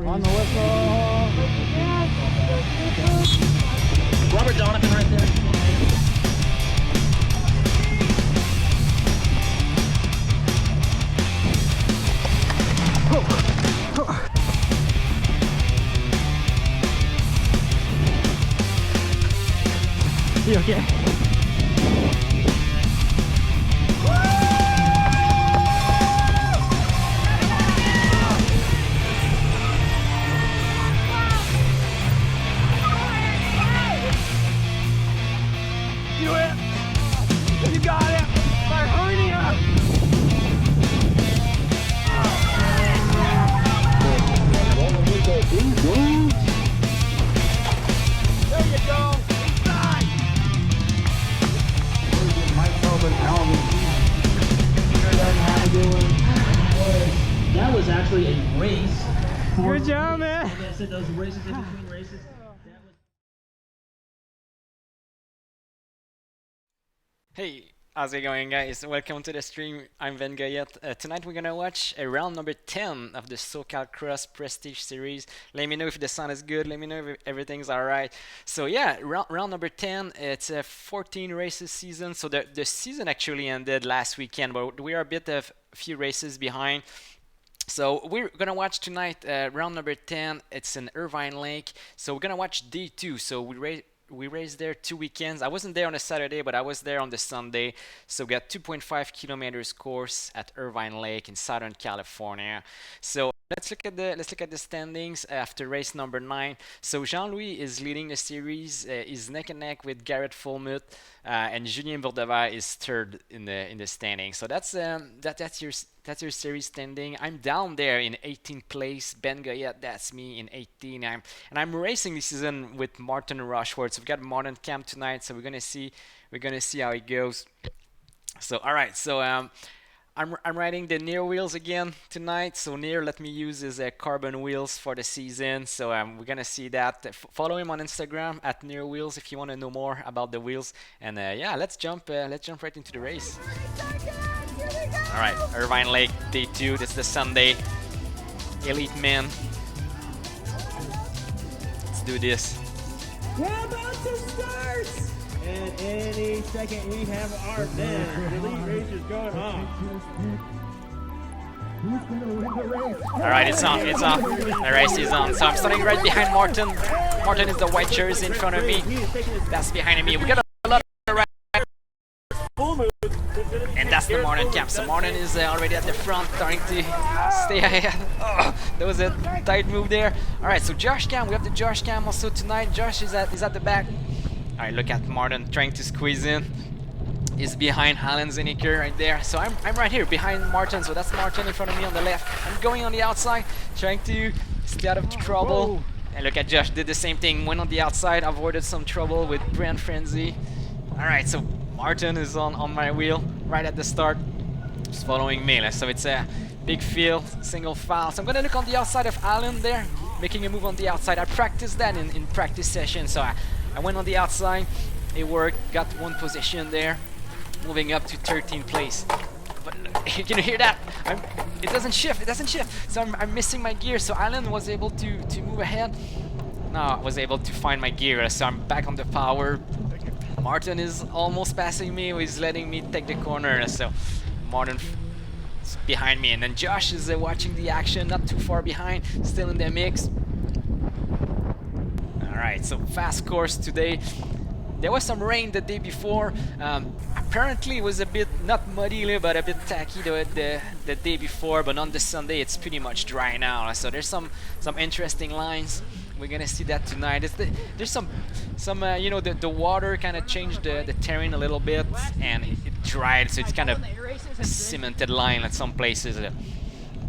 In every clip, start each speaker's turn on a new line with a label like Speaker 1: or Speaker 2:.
Speaker 1: On the whistle.
Speaker 2: Robert Donovan right there.
Speaker 1: You okay?
Speaker 3: Do it! You got it! My hernia! There you go! Inside!
Speaker 2: That was actually a race.
Speaker 1: Good job, man.
Speaker 2: Like I said, those races in between races.
Speaker 4: Hey, how's it going, guys? Welcome to the stream. I'm Van Gayet. Tonight we're gonna watch round number 10 of the SoCalCross Prestige Series. Let me know if the sound is good. Let me know if everything's alright. So yeah, round number 10. It's a 14 races season. So the season actually ended last weekend, but we are a bit of few races behind. So we're gonna watch tonight round number 10. It's in Irvine Lake. So we're gonna watch day 2. So we raced there 2 weekends. I wasn't there on a Saturday, but I was there on the Sunday. So we got 2.5 kilometers course at Irvine Lake in Southern California. So let's look at the standings after race number 9. So Jean-Louis is leading the series. He's neck and neck with Garrett Fulmuth, and Julien Bourdeva is third in the standings. So that's your series standing. I'm down there in 18th place. Ben Goyette, that's me in 18. I'm racing this season with Martin Rushworth. So we've got Martin Camp tonight. So we're gonna see how it goes. So all right. So I'm riding the Near wheels again tonight. So Near let me use his carbon wheels for the season. So we're gonna see that. Follow him on Instagram at Near Wheels if you want to know more about the wheels. And yeah, let's jump right into the race. All right, Irvine Lake day 2. This is the Sunday. Elite men. Let's do this.
Speaker 3: We're about to start! And any second we have our men. Elite racers going on.
Speaker 4: All right, it's on. The race is on. So I'm starting right behind Martin. Martin is the white jersey in front of me. That's behind me. We got a lot of right. And that's the Martin Camp. So Martin is already at the front, starting to stay ahead. Oh, there was a tight move there. All right, so Josh Cam. We have the Josh Cam also tonight. Josh is at the back. All right, look at Martin trying to squeeze in. He's behind Alan Zeniker right there. So I'm right here behind Martin. So that's Martin in front of me on the left. I'm going on the outside, trying to stay out of trouble. And look at Josh, did the same thing. Went on the outside, avoided some trouble with Brand Frenzy. All right, so Martin is on my wheel right at the start. Just following me. So it's a big field, single file. So I'm gonna look on the outside of Alan there, making a move on the outside. I practiced that in practice session. So I went on the outside, it worked, got one position there, moving up to 13th place. But you can hear that? It doesn't shift. So I'm missing my gear. So Alan was able to move ahead. Now I was able to find my gear. So I'm back on the power. Martin is almost passing me. He's letting me take the corner. So Martin is behind me, and then Josh is watching the action, not too far behind, still in the mix. Alright, so fast course today. There was some rain the day before. Apparently it was a bit, not muddy, but a bit tacky the day before, but on the Sunday it's pretty much dry now. So there's some interesting lines. We're gonna see that tonight. There's some you know, the water kind of changed the terrain a little bit, and it dried, so it's kind of a cemented line at some places.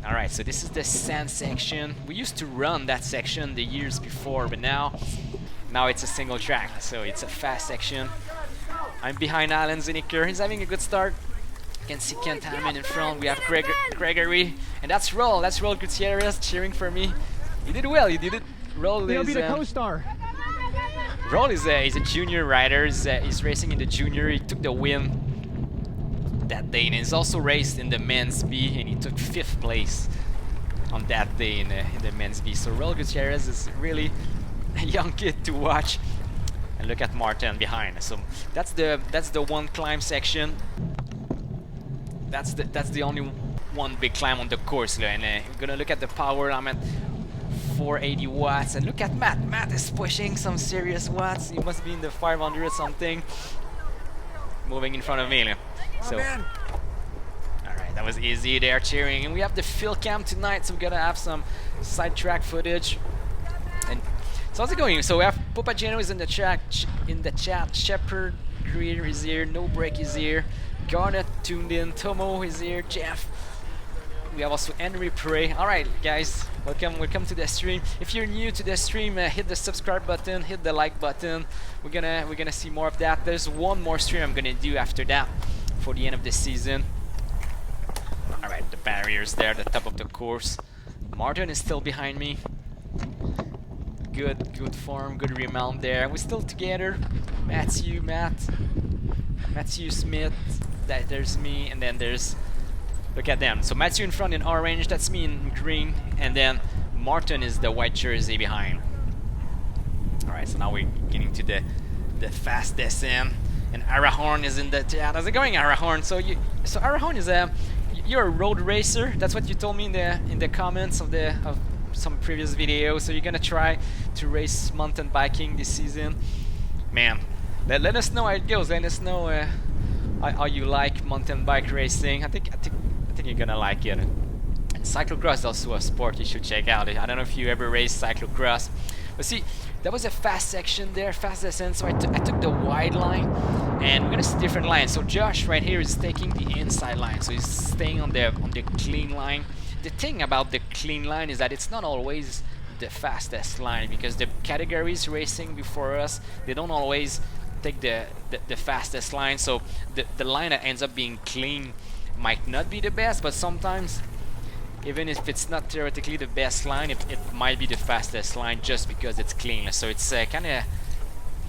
Speaker 4: Alright, so this is the sand section. We used to run that section the years before, but now it's a single track, so it's a fast section. I'm behind Alan Zeniker. He's having a good start. You can see Kent Hammond in front. We have Gregory, and that's Roll Gutierrez cheering for me. He did well. He did it. Roll
Speaker 1: He'll
Speaker 4: is
Speaker 1: be the co-star.
Speaker 4: Roll is a junior rider. He's racing in the junior. He took the win that day, and he's also raced in the men's B, and he took 5th place. on that day in the men's B. So Raul Gutierrez is really a young kid to watch. And look at Martin behind. So that's the one climb section. That's the only one big climb on the course. And we're gonna look at the power. I'm at 480 watts, and look at Matt. Matt is pushing some serious watts. He must be in the 500 something. Moving in front of me. So, alright, that was easy there cheering. And we have the fill cam tonight, so we gotta have some sidetrack footage. And so how's it going? So we have Popageno is in the chat. Shepard Greer is here. No Break is here. Garnet tuned in. Tomo is here. Jeff. We have also Henry Prey. Alright guys, welcome to the stream. If you're new to the stream, hit the subscribe button, hit the like button. We're gonna see more of that. There's one more stream I'm gonna do after that for the end of the season. Alright, the barriers there, the top of the course. Martin is still behind me. Good form, good remount there. We're still together. Matthew Smith. There's me, and then there's, look at them. So Matthew in front in orange, that's me in green, and then Martin is the white jersey behind. Alright, so now we're getting to the fast descent, and Arahorn is in the chat. How's it going, Arahorn? So Arahorn is you're a road racer. That's what you told me in the comments of some previous videos. So you're gonna try to race mountain biking this season, man. Let us know how it goes. Let us know how you like mountain bike racing. I think you're gonna like it. And cyclocross is also a sport you should check out. I don't know if you ever raced cyclocross, but see, that was a fast section there, fast descent. So I took the wide line, and we're gonna see different lines. So Josh right here is taking the inside line, so he's staying on the clean line. The thing about the clean line is that it's not always the fastest line, because the categories racing before us, they don't always take the fastest line. So the line that ends up being clean might not be the best, but sometimes, even if it's not theoretically the best line, it might be the fastest line just because it's clean. So it's kind of,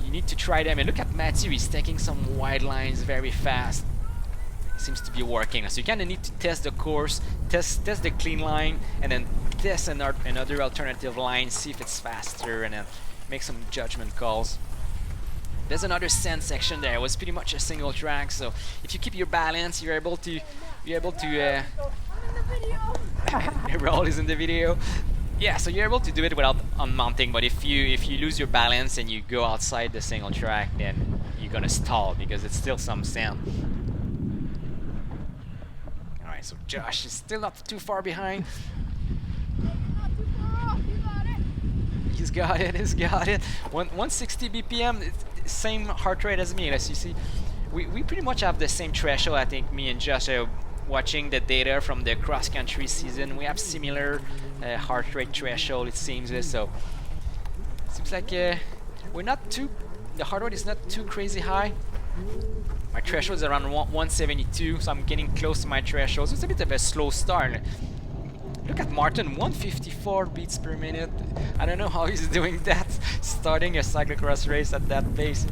Speaker 4: you need to try them. And look at Matthew, he's taking some wide lines very fast. Seems to be working. So you kind of need to test the course, test the clean line, and then test another alternative line, see if it's faster, and then make some judgment calls. There's another sand section there. It was pretty much a single track, so if you keep your balance, you're able to Raul is in the video. Yeah, so you're able to do it without unmounting, but if you lose your balance and you go outside the single track, then you're gonna stall because it's still some sand. Alright, so Josh is still not too far behind. He's got it. 160 BPM, same heart rate as me. As you see, we pretty much have the same threshold. I think me and Josh are watching the data from the cross-country season. We have similar heart rate threshold, it seems. So it seems like we're not too. The heart rate is not too crazy high. My threshold is around 172, so I'm getting close to my threshold. So it's a bit of a slow start. Look at Martin, 154 beats per minute. I don't know how he's doing that, starting a cyclocross race at that pace.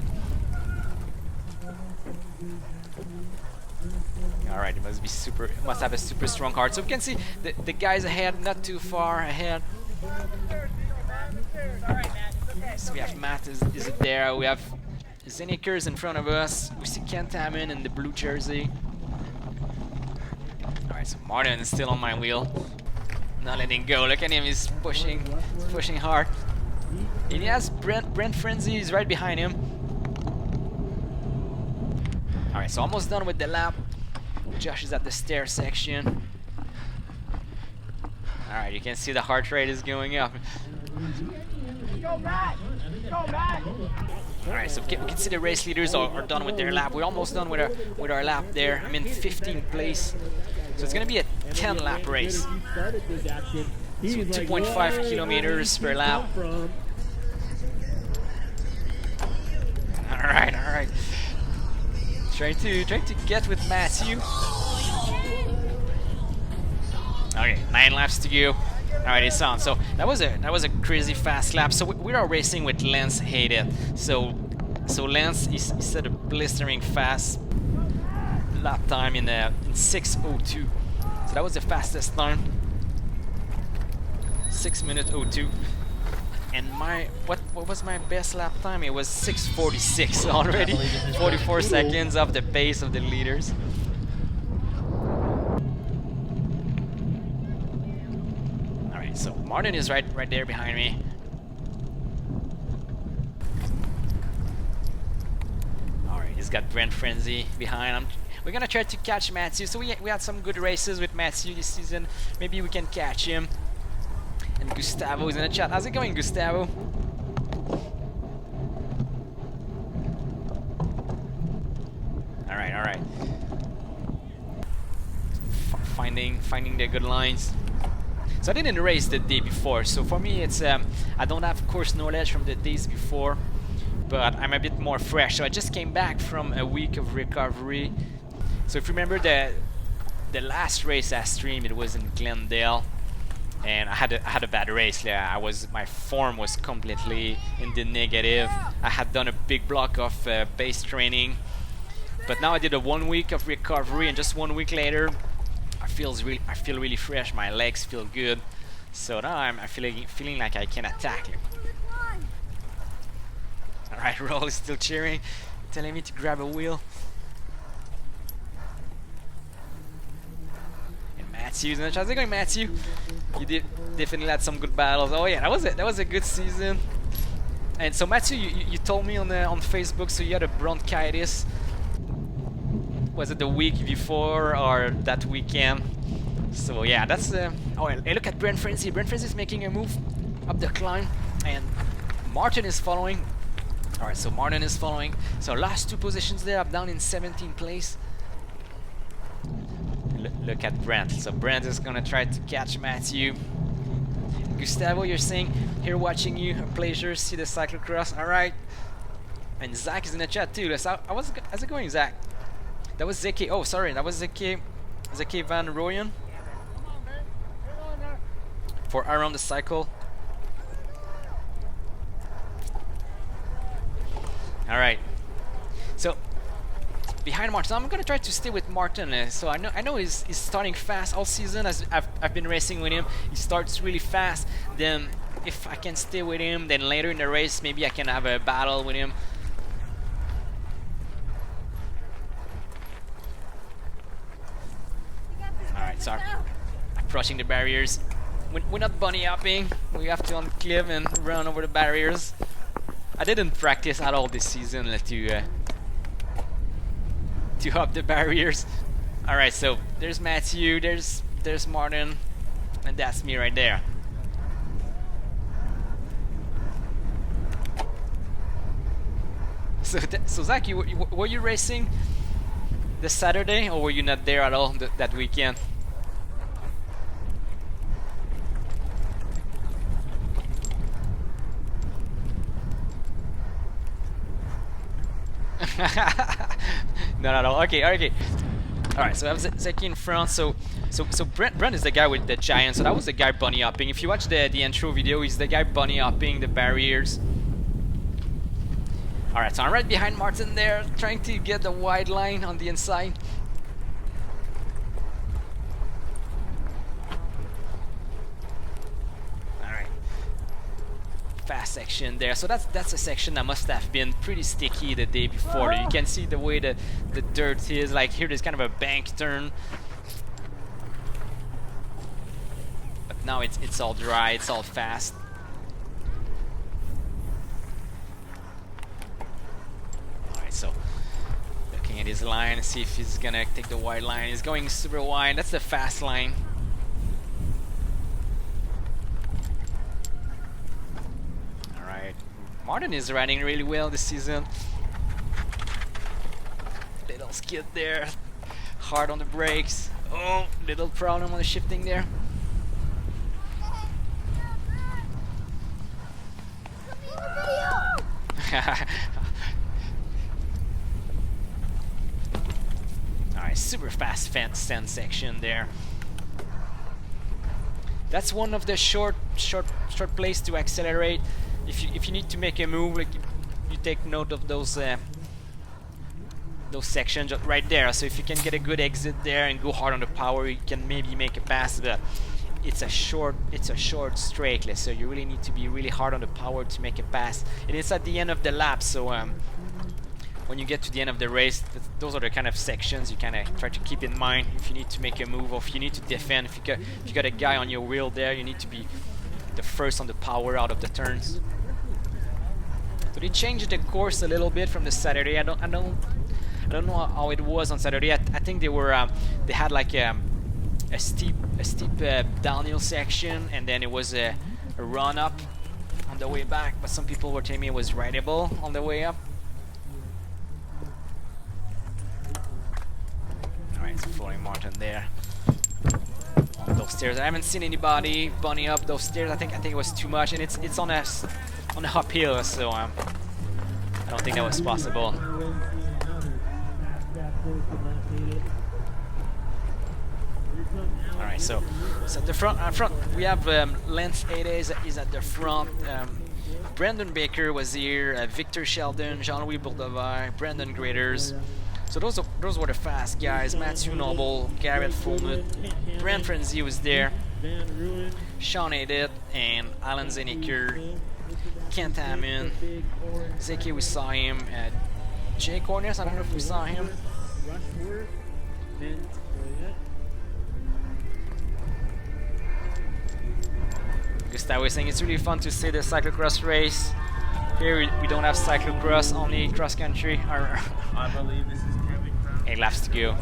Speaker 4: Alright, it must have a super strong heart. So we can see the guys ahead, not too far ahead. So we have Matt is there, we have Zenekers in front of us, we see Kent Hammond in the blue jersey. Alright, so Martin is still on my wheel. Not letting go. Look at him, he's pushing hard. And he has Brent Frenzy is right behind him. Alright, so almost done with the lap. Josh is at the stair section. Alright, you can see the heart rate is going up.
Speaker 3: Go back! Go back!
Speaker 4: Alright, so we can see the race leaders are done with their lap. We're almost done with our lap there. I'm in 15th place. So it's going to be a 10 lap race. So 2.5 kilometers per lap. Alright. Trying to get with Matthew. Okay, 9 laps to go. Alright, it's on. So that was a crazy fast lap. So we are racing with Lance Hayden. So Lance he set a blistering fast lap time in 6:02. So that was the fastest time. 6 minutes 02. And my what was my best lap time? It was 6:46 already. 44 seconds off the pace of the leaders. All right, so Martin is right there behind me. All right, he's got Brent Frenzy behind. We're gonna try to catch Matthew. So we had some good races with Matthew this season. Maybe we can catch him. And Gustavo is in the chat. How's it going, Gustavo? All right. Finding the good lines. So I didn't race the day before. So for me, it's I don't have course knowledge from the days before, but I'm a bit more fresh. So I just came back from a week of recovery. So if you remember the last race I streamed, it was in Glendale. And I had a bad race. Yeah, my form was completely in the negative. I had done a big block of base training, but now I did a 1 week of recovery, and just 1 week later, I feel really fresh. My legs feel good, so now I'm feeling like I can attack. All right, Roll is still cheering, telling me to grab a wheel. Matthew, how's it going, Matthew? You definitely had some good battles. Oh yeah, that was a good season. And so Matthew, you told me on Facebook, so you had a bronchitis. Was it the week before or that weekend? So yeah, that's oh, hey, look at Brent Frenzy. Brent Frenzy is making a move up the climb, and Martin is following. All right, so Martin is following. So last 2 positions there, up down in 17th place. Look at Brent. So Brent is gonna try to catch Matthew. Gustavo, you're saying here watching you, a pleasure. See the cyclocross. All right. And Zach is in the chat too. How's it going, Zach? That was Zeki. Oh, sorry, that was Zeki Van Royen for Around the Cycle. All right. So behind Martin, I'm gonna try to stay with Martin. So I know he's starting fast all season. As I've been racing with him, he starts really fast. Then if I can stay with him, then later in the race maybe I can have a battle with him. All right, sorry. Approaching the barriers. We're not bunny hopping. We have to uncliff and run over the barriers. I didn't practice at all this season to hop the barriers. All right, so there's Matthew, there's Martin, and that's me right there. So Zach, were you racing this Saturday, or were you not there at all that weekend? No. Okay. All right. So I have Zeki in front. So Brent is the guy with the giant. So that was the guy bunny hopping. If you watch the intro video, he's the guy bunny hopping the barriers. All right. So I'm right behind Martin there, trying to get the wide line on the inside. Fast section there. So that's a section that must have been pretty sticky the day before. You can see the way the dirt is. Like here, there's kind of a bank turn, but now it's all dry. It's all fast. All right, so looking at his line, see if he's gonna take the wide line. He's going super wide. That's the fast line. Martin is riding really well this season. Little skid there, hard on the brakes. Oh, little problem on the shifting there. Alright, super fast stand section there. That's one of the short place to accelerate. If you need to make a move, like you take note of those sections right there. So if you can get a good exit there and go hard on the power, you can maybe make a pass. But it's a short straight, so you really need to be really hard on the power to make a pass. And it's at the end of the lap, so when you get to the end of the race, those are the kind of sections you kind of try to keep in mind if you need to make a move or if you need to defend. If you got a guy on your wheel there, you need to be the first on the power out of the turns. So they changed the course a little bit from the Saturday. I don't know how it was on Saturday. I think they had like a steep downhill section, and then it was a run up on the way back. But some people were telling me it was rideable on the way up. Alright, so following Martin there on those stairs. I haven't seen anybody bunny up those stairs. I think it was too much, and it's on a uphill, so I don't think that was possible. Alright, so the front we have Lance 8 is at the front. Brandon Baker was here, Victor Sheldon, Jean-Louis Bourdever, Brandon Graders. So those were the fast guys. Matthew Noble, Garrett Fulmut, Brent Frenzy was there, Sean Edith, and Alan Zeneker, Kent Hammond, Zeke, we saw him, Jay Corners, I don't know if we saw him. Gustavo was saying it's really fun to see the cyclocross race. Here we don't have cyclocross, only cross country.
Speaker 3: I believe this is Kevin Crown.
Speaker 4: 8 laps to go.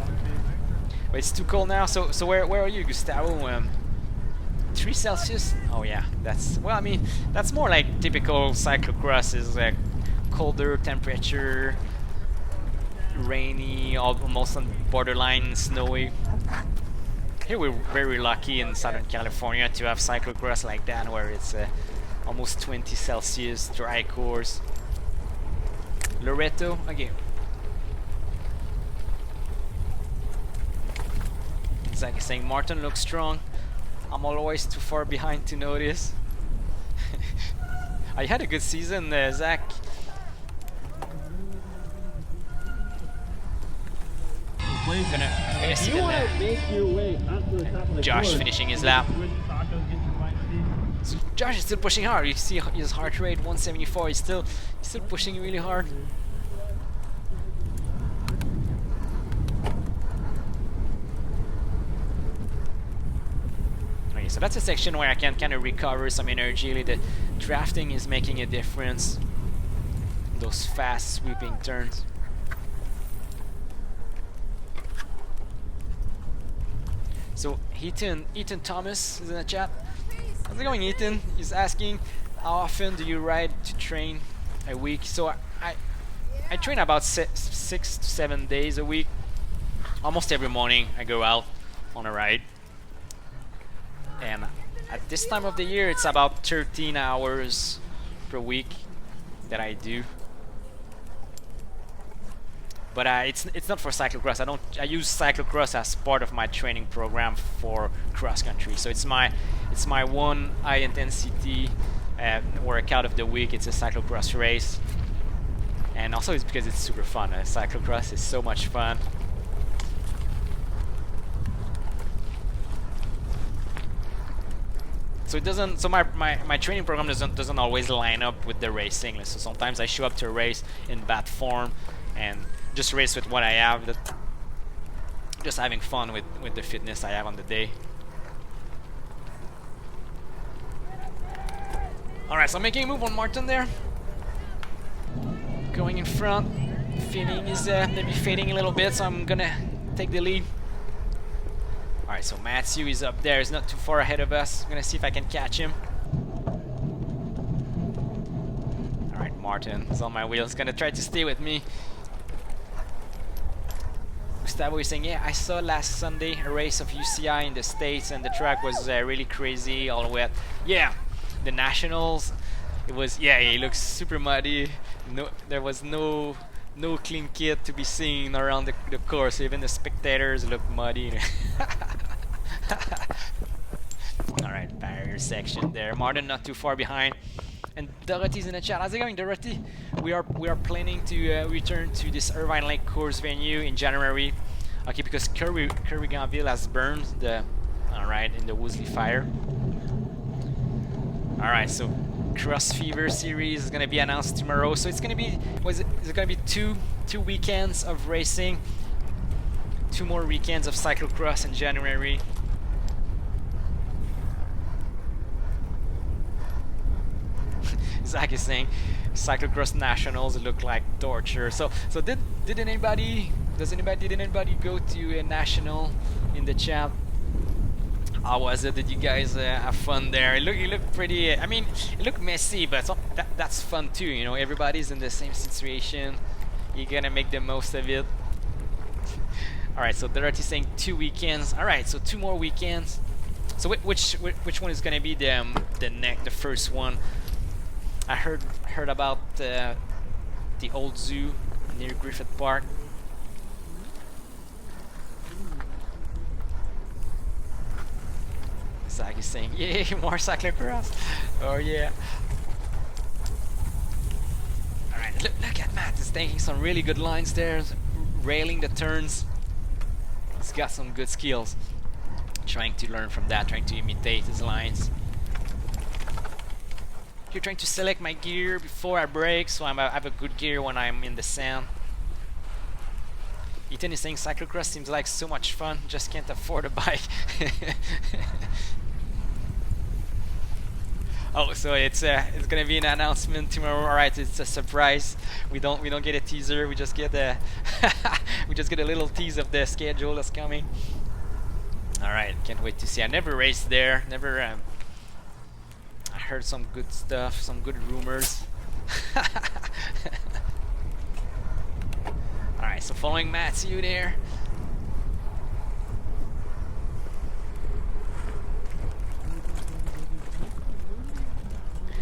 Speaker 4: But it's too cold now. So where are you, Gustavo? 3 Celsius? Oh yeah, that's, well, I mean, that's more like typical cyclocross, is like colder temperature, rainy, almost on borderline snowy. Here we're very lucky in Southern California to have cyclocross like that, where it's almost 20 Celsius, dry course. Loreto, again. Zach is saying Martin looks strong. I'm always too far behind to notice. I had a good season, Zach. Gonna see Josh finishing his lap. So Josh is still pushing hard. You see his heart rate 174. He's still pushing really hard. Okay, so that's a section where I can kind of recover some energy. The drafting is making a difference. Those fast sweeping turns. So Ethan Thomas is in the chat. How's it going, Ethan? He's asking, how often do you ride to train a week? So I train about 6 to 7 days a week. Almost every morning I go out on a ride. And at this time of the year, it's about 13 hours per week that I do. But it's not for cyclocross. I use cyclocross as part of my training program for cross country. So it's my one high intensity workout of the week. It's a cyclocross race, and also it's because it's super fun. Cyclocross is so much fun. So it doesn't. So my training program doesn't always line up with the racing. So sometimes I show up to a race in bad form and just race with what I have. Just having fun with the fitness I have on the day. Alright, so I'm making a move on Martin there. Going in front. Feeling is maybe fading a little bit, so I'm gonna take the lead. Alright, so Matthew is up there. He's not too far ahead of us. I'm gonna see if I can catch him. Alright, Martin is on my wheels. Gonna try to stay with me. Gustavo is saying, yeah, I saw last Sunday a race of UCI in the States, and the track was really crazy, all wet. Yeah, the Nationals, it was, yeah, it looks super muddy. No, there was no clean kit to be seen around the course. Even the spectators look muddy. Alright, barrier section there. Martin not too far behind. And Dorothy's in the chat. How's it going, Dorothy? We are planning to return to this Irvine Lake course venue in January. Okay, because Curry Granville has burned the All right, in the Woolsey Fire. All right, so Cross Fever series is gonna be announced tomorrow. So it's gonna be, is it gonna be two weekends of racing, 2 more weekends of cyclocross in January. Zach is saying cyclocross nationals look like torture. So did anybody go to a national in the chat? How was it? Did you guys have fun there? It looked pretty. I mean, it looked messy, but that's fun too. You know, everybody's in the same situation. You're gonna make the most of it. All right. So Dorothy saying 2 weekends. All right. So 2 more weekends. So which one is gonna be the first one? I heard about the old zoo near Griffith Park. Zach is saying, yay, more cyclocross. Oh yeah. Alright, look at Matt. He's taking some really good lines there, railing the turns. He's got some good skills. Trying to learn from that, trying to imitate his lines. You're trying to select my gear before I brake, so I have a good gear when I'm in the sand. Ethan is saying cyclocross seems like so much fun, just can't afford a bike. Oh, so it's gonna be an announcement tomorrow. All right, it's a surprise. We don't get a teaser. We just get a we just get a little tease of the schedule that's coming. All right, can't wait to see. I never raced there. Never. I heard some good stuff, some good rumors. All right, so following Matt, see you there.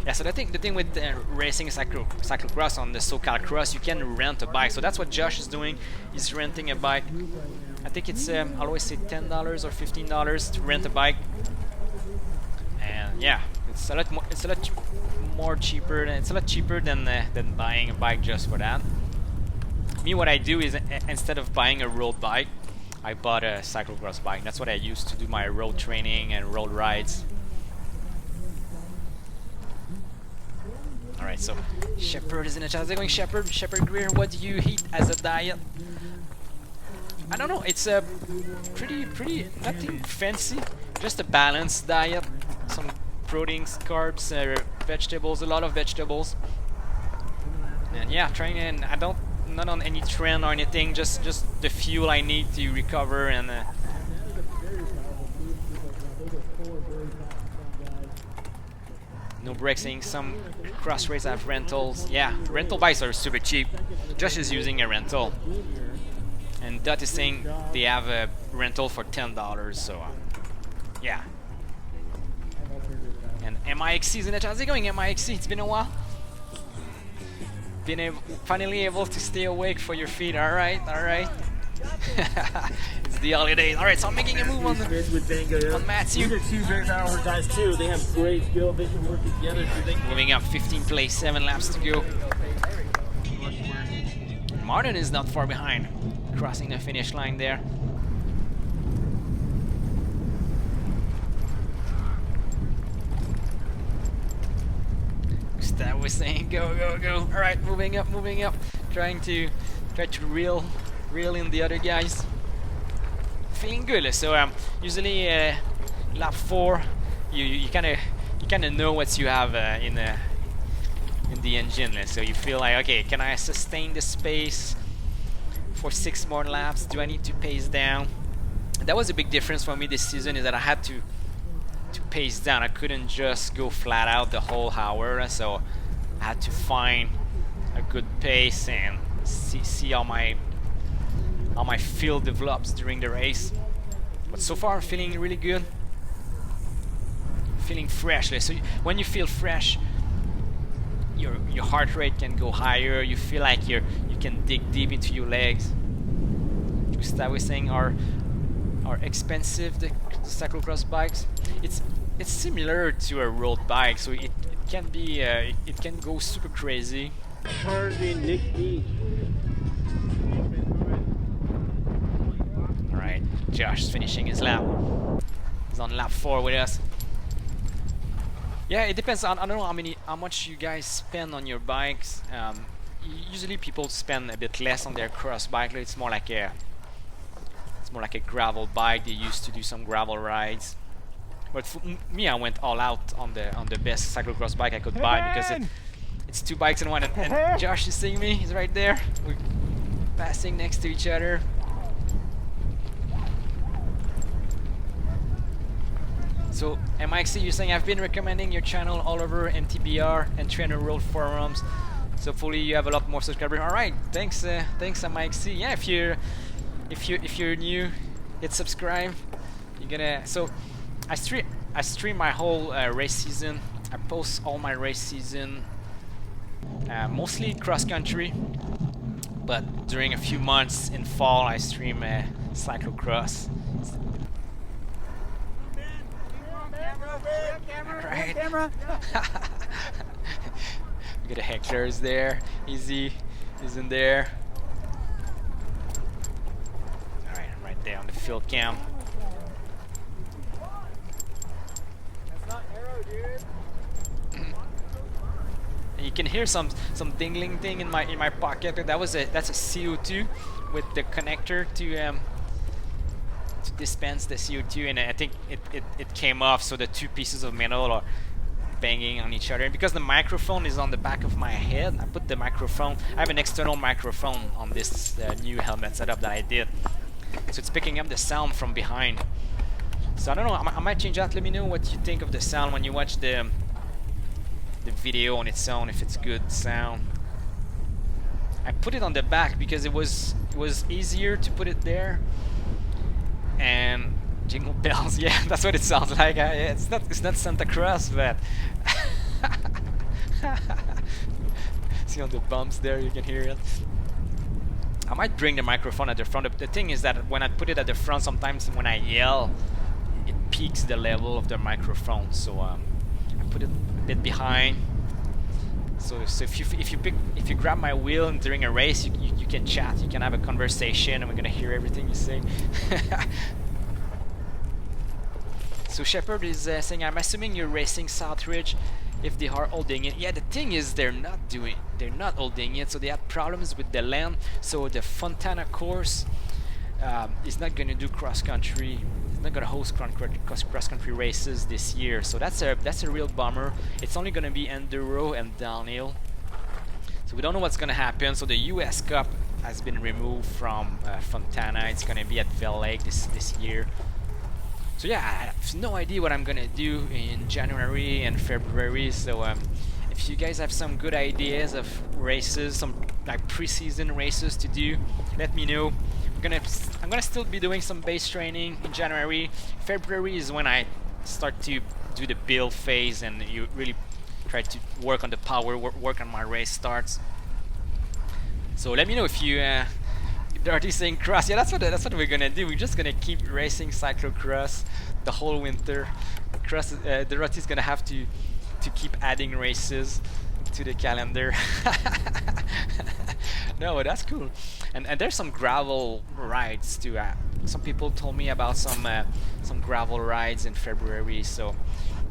Speaker 4: Yeah, so the thing with racing cyclocross on the SoCalCross, you can rent a bike. So that's what Josh is doing. He's renting a bike. I think it's I'll always say $10 or $15 to rent a bike. And yeah, it's a lot more cheaper. It's a lot cheaper than buying a bike just for that. Me, what I do is instead of buying a road bike, I bought a cyclocross bike. That's what I use to do my road training and road rides. Alright, so Shepherd is in the chat. How's it going, Shepherd? Shepherd Greer, what do you eat as a diet? I don't know, it's a pretty nothing fancy, just a balanced diet. Some proteins, carbs, vegetables, a lot of vegetables. And yeah, trying, and not on any trend or anything, just the fuel I need to recover and no brexing. Some cross race have rentals. Yeah, rental bikes are super cheap. Josh is using a rental, and Dot is saying they have a rental for $10. So yeah. And MIXC is in the chat. How's it going, MIXC? It's been a while. Finally able to stay awake for your feet. All right. It's the holidays. All right, so I'm making a move on Matthew.
Speaker 3: These are 2 very powerful guys too. They have great skill. They can work together.
Speaker 4: Moving up 15 place, 7 laps to go. Martin is not far behind, crossing the finish line there. Gustav was saying go. All right, moving up. Trying to reel in the other guys. Feeling good. So usually lap 4, you kind of know what you have in the engine. So you feel like, okay, can I sustain the space for 6 more laps? Do I need to pace down? And that was a big difference for me this season, is that I had to pace down. I couldn't just go flat out the whole hour, so I had to find a good pace and see how my feel develops during the race. But so far I'm feeling really good, feeling fresh. So when you feel fresh, your heart rate can go higher. You feel like you can dig deep into your legs. Gustav was saying are expensive, the cyclocross bikes. It's similar to a road bike, so it can be it can go super crazy. Alright, Josh is finishing his lap. He's on lap 4 with us. Yeah, it depends on, I don't know how much you guys spend on your bikes. Usually people spend a bit less on their cross bike. It's more like a gravel bike. They used to do some gravel rides. But for me, I went all out on the best cyclocross bike I could buy because it's 2 bikes in one. And Josh is seeing me. He's right there. We're passing next to each other. So MXC, you're saying I've been recommending your channel all over MTBR and Trainer World forums. So hopefully you have a lot more subscribers. All right, thanks, thanks MXC. Yeah, if you're new, hit subscribe. You're gonna. So I stream my whole race season. I post all my race season, mostly cross country, but during a few months in fall I stream cyclocross. Right. We got a hecklers there. Easy is in there. Alright, I'm right there on the field cam.
Speaker 1: That's not arrow, dude.
Speaker 4: And you can hear some dingling thing in my pocket. That's a CO2 with the connector to dispense the CO2, and I think it came off, so the 2 pieces of metal are banging on each other. And because the microphone is on the back of my head, I put the microphone, I have an external microphone on this new helmet setup that I did, so it's picking up the sound from behind. So I don't know, I might change that. Let me know what you think of the sound when you watch the video on its own, if it's good sound. I put it on the back because it was easier to put it there. And jingle bells, yeah, that's what it sounds like. It's not Santa Cruz, but see on the bumps there, you can hear it. I might bring the microphone at the front. The thing is that when I put it at the front, sometimes when I yell, it peaks the level of the microphone. So I put it a bit behind. So if you grab my wheel and during a race, you can chat, you can have a conversation, and we're gonna hear everything you say. So Shepard is saying, I'm assuming you're racing Southridge if they are holding it. Yeah, the thing is they're not holding it, so they had problems with the land. So the Fontana course is not gonna do cross country. Not gonna host cross-country races this year, so that's a real bummer. It's only gonna be enduro and downhill, so we don't know what's gonna happen. So the US Cup has been removed from Fontana. It's gonna be at Vail Lake this year. So yeah, I have no idea what I'm gonna do in January and February. So if you guys have some good ideas of races, some like pre-season races to do, let me know. I'm gonna still be doing some base training in January. February is when I start to do the build phase, and you really try to work on the power, work on my race starts. So let me know if you Dorothy saying cross. Yeah, that's what we're gonna do. We're just gonna keep racing cyclocross the whole winter. Dorothy's gonna have to keep adding races to the calendar. No, that's cool. And there's some gravel rides too. Some people told me about some gravel rides in February, so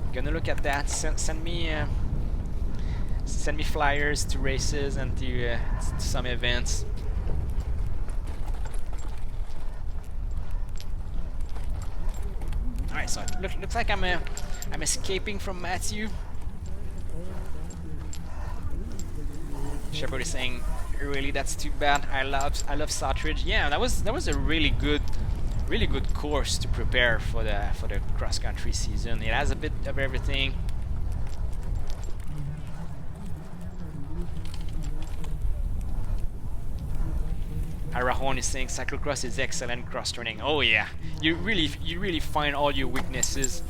Speaker 4: I'm gonna look at that. Send me flyers to races and to some events. All right, so it looks like I'm escaping from Matthew. Shepard is saying, really, that's too bad. I love Southridge. Yeah, that was a really good course to prepare for the cross country season. It has a bit of everything. Arahon is saying cyclocross is excellent cross training. Oh yeah, you really find all your weaknesses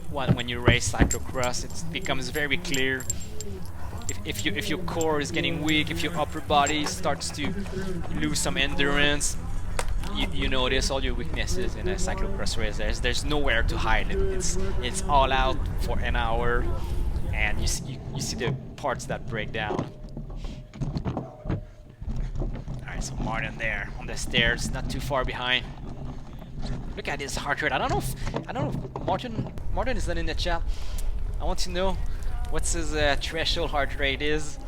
Speaker 4: when you race cyclocross. It becomes very clear. If your core is getting weak, if your upper body starts to lose some endurance, you notice all your weaknesses in a cyclocross race. There's nowhere to hide it. It's all out for an hour, and you see the parts that break down. Alright, so Martin there on the stairs, not too far behind. Look at his heart rate. I don't know if Martin is not in the chat. I want to know what's his threshold heart rate is.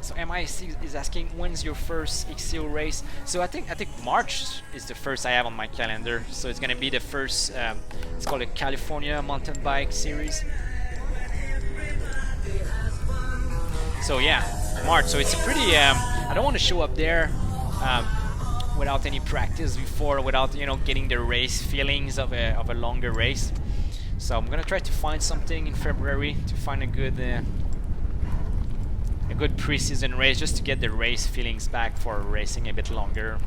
Speaker 4: So MIC is asking, when's your first XCO race? So I think March is the first I have on my calendar. So it's gonna be the first. It's called a California Mountain Bike Series. So yeah, March. So it's a pretty. I don't want to show up there without any practice before, without getting the race feelings of a longer race. So I'm gonna try to find something in February to find a good pre-season race, just to get the race feelings back for racing a bit longer.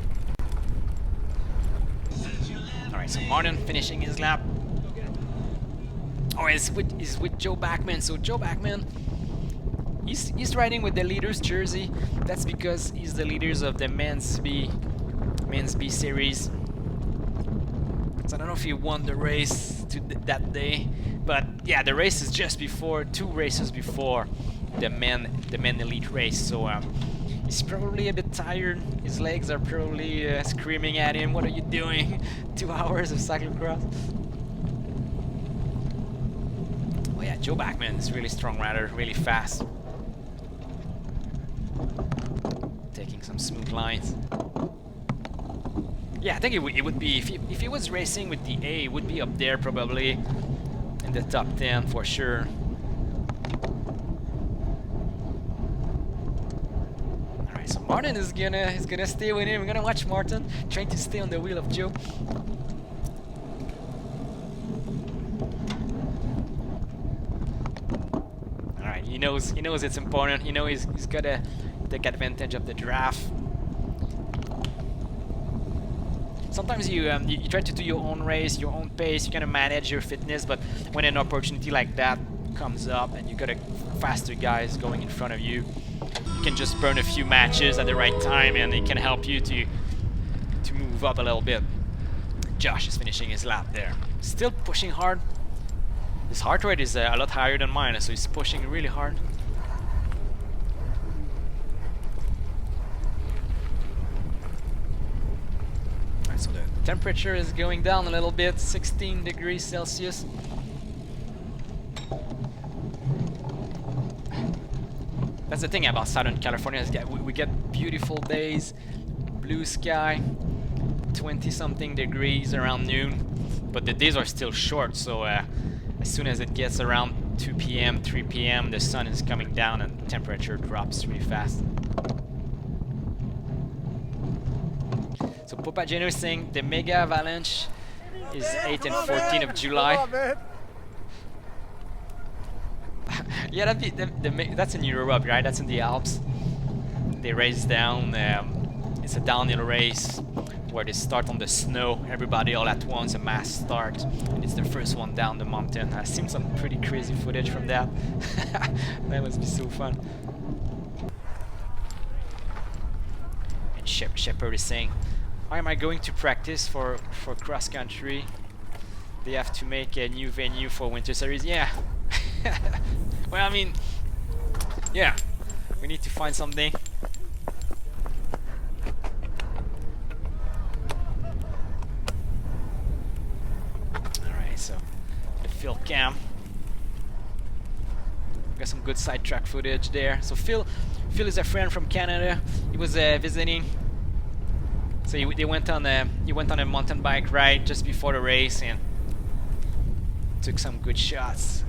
Speaker 4: Alright, so Martin finishing his lap. Oh, he's with Joe Backman. So Joe Backman, he's riding with the leaders jersey. That's because he's the leaders of the men's B series. So I don't know if he won the race that day, but yeah, the race is just before, 2 races before the men elite race. So he's probably a bit tired. His legs are probably screaming at him, "What are you doing? 2 hours of cyclocross." Oh yeah, Joe Backman is really strong rider, really fast, taking some smooth lines. Yeah, I think it would be, if he was racing with the A, it would be up there probably in the top 10 for sure. Alright, so Martin is gonna stay with him. We're gonna watch Martin trying to stay on the wheel of Joe. Alright, he knows it's important. He's gotta take advantage of the draft. Sometimes you try to do your own race, your own pace, you kind of manage your fitness, but when an opportunity like that comes up and you got a faster guys going in front of you, you can just burn a few matches at the right time and it can help you to move up a little bit. Josh is finishing his lap there. Still pushing hard. His heart rate is a lot higher than mine, so he's pushing really hard. So the temperature is going down a little bit, 16 degrees Celsius. That's the thing about Southern California, is we get beautiful days, blue sky, 20-something degrees around noon, but the days are still short, so as soon as it gets around 2 p.m., 3 p.m., the sun is coming down and the temperature drops really fast. So Popageno is saying the Mega Avalanche is 8 and 14 of July. Yeah, that's in Europe, right? That's in the Alps. They race down. It's a downhill race where they start on the snow. Everybody all at once, a mass start, and it's the first one down the mountain. I've seen some pretty crazy footage from that. That must be so fun. And Shepard is saying, "How am I going to practice for cross country? They have to make a new venue for Winter Series." Yeah. Well, I mean, yeah, we need to find something. Alright, so the Phil cam. Got some good sidetrack footage there. So Phil is a friend from Canada. He was visiting. So he went on a mountain bike ride just before the race and took some good shots.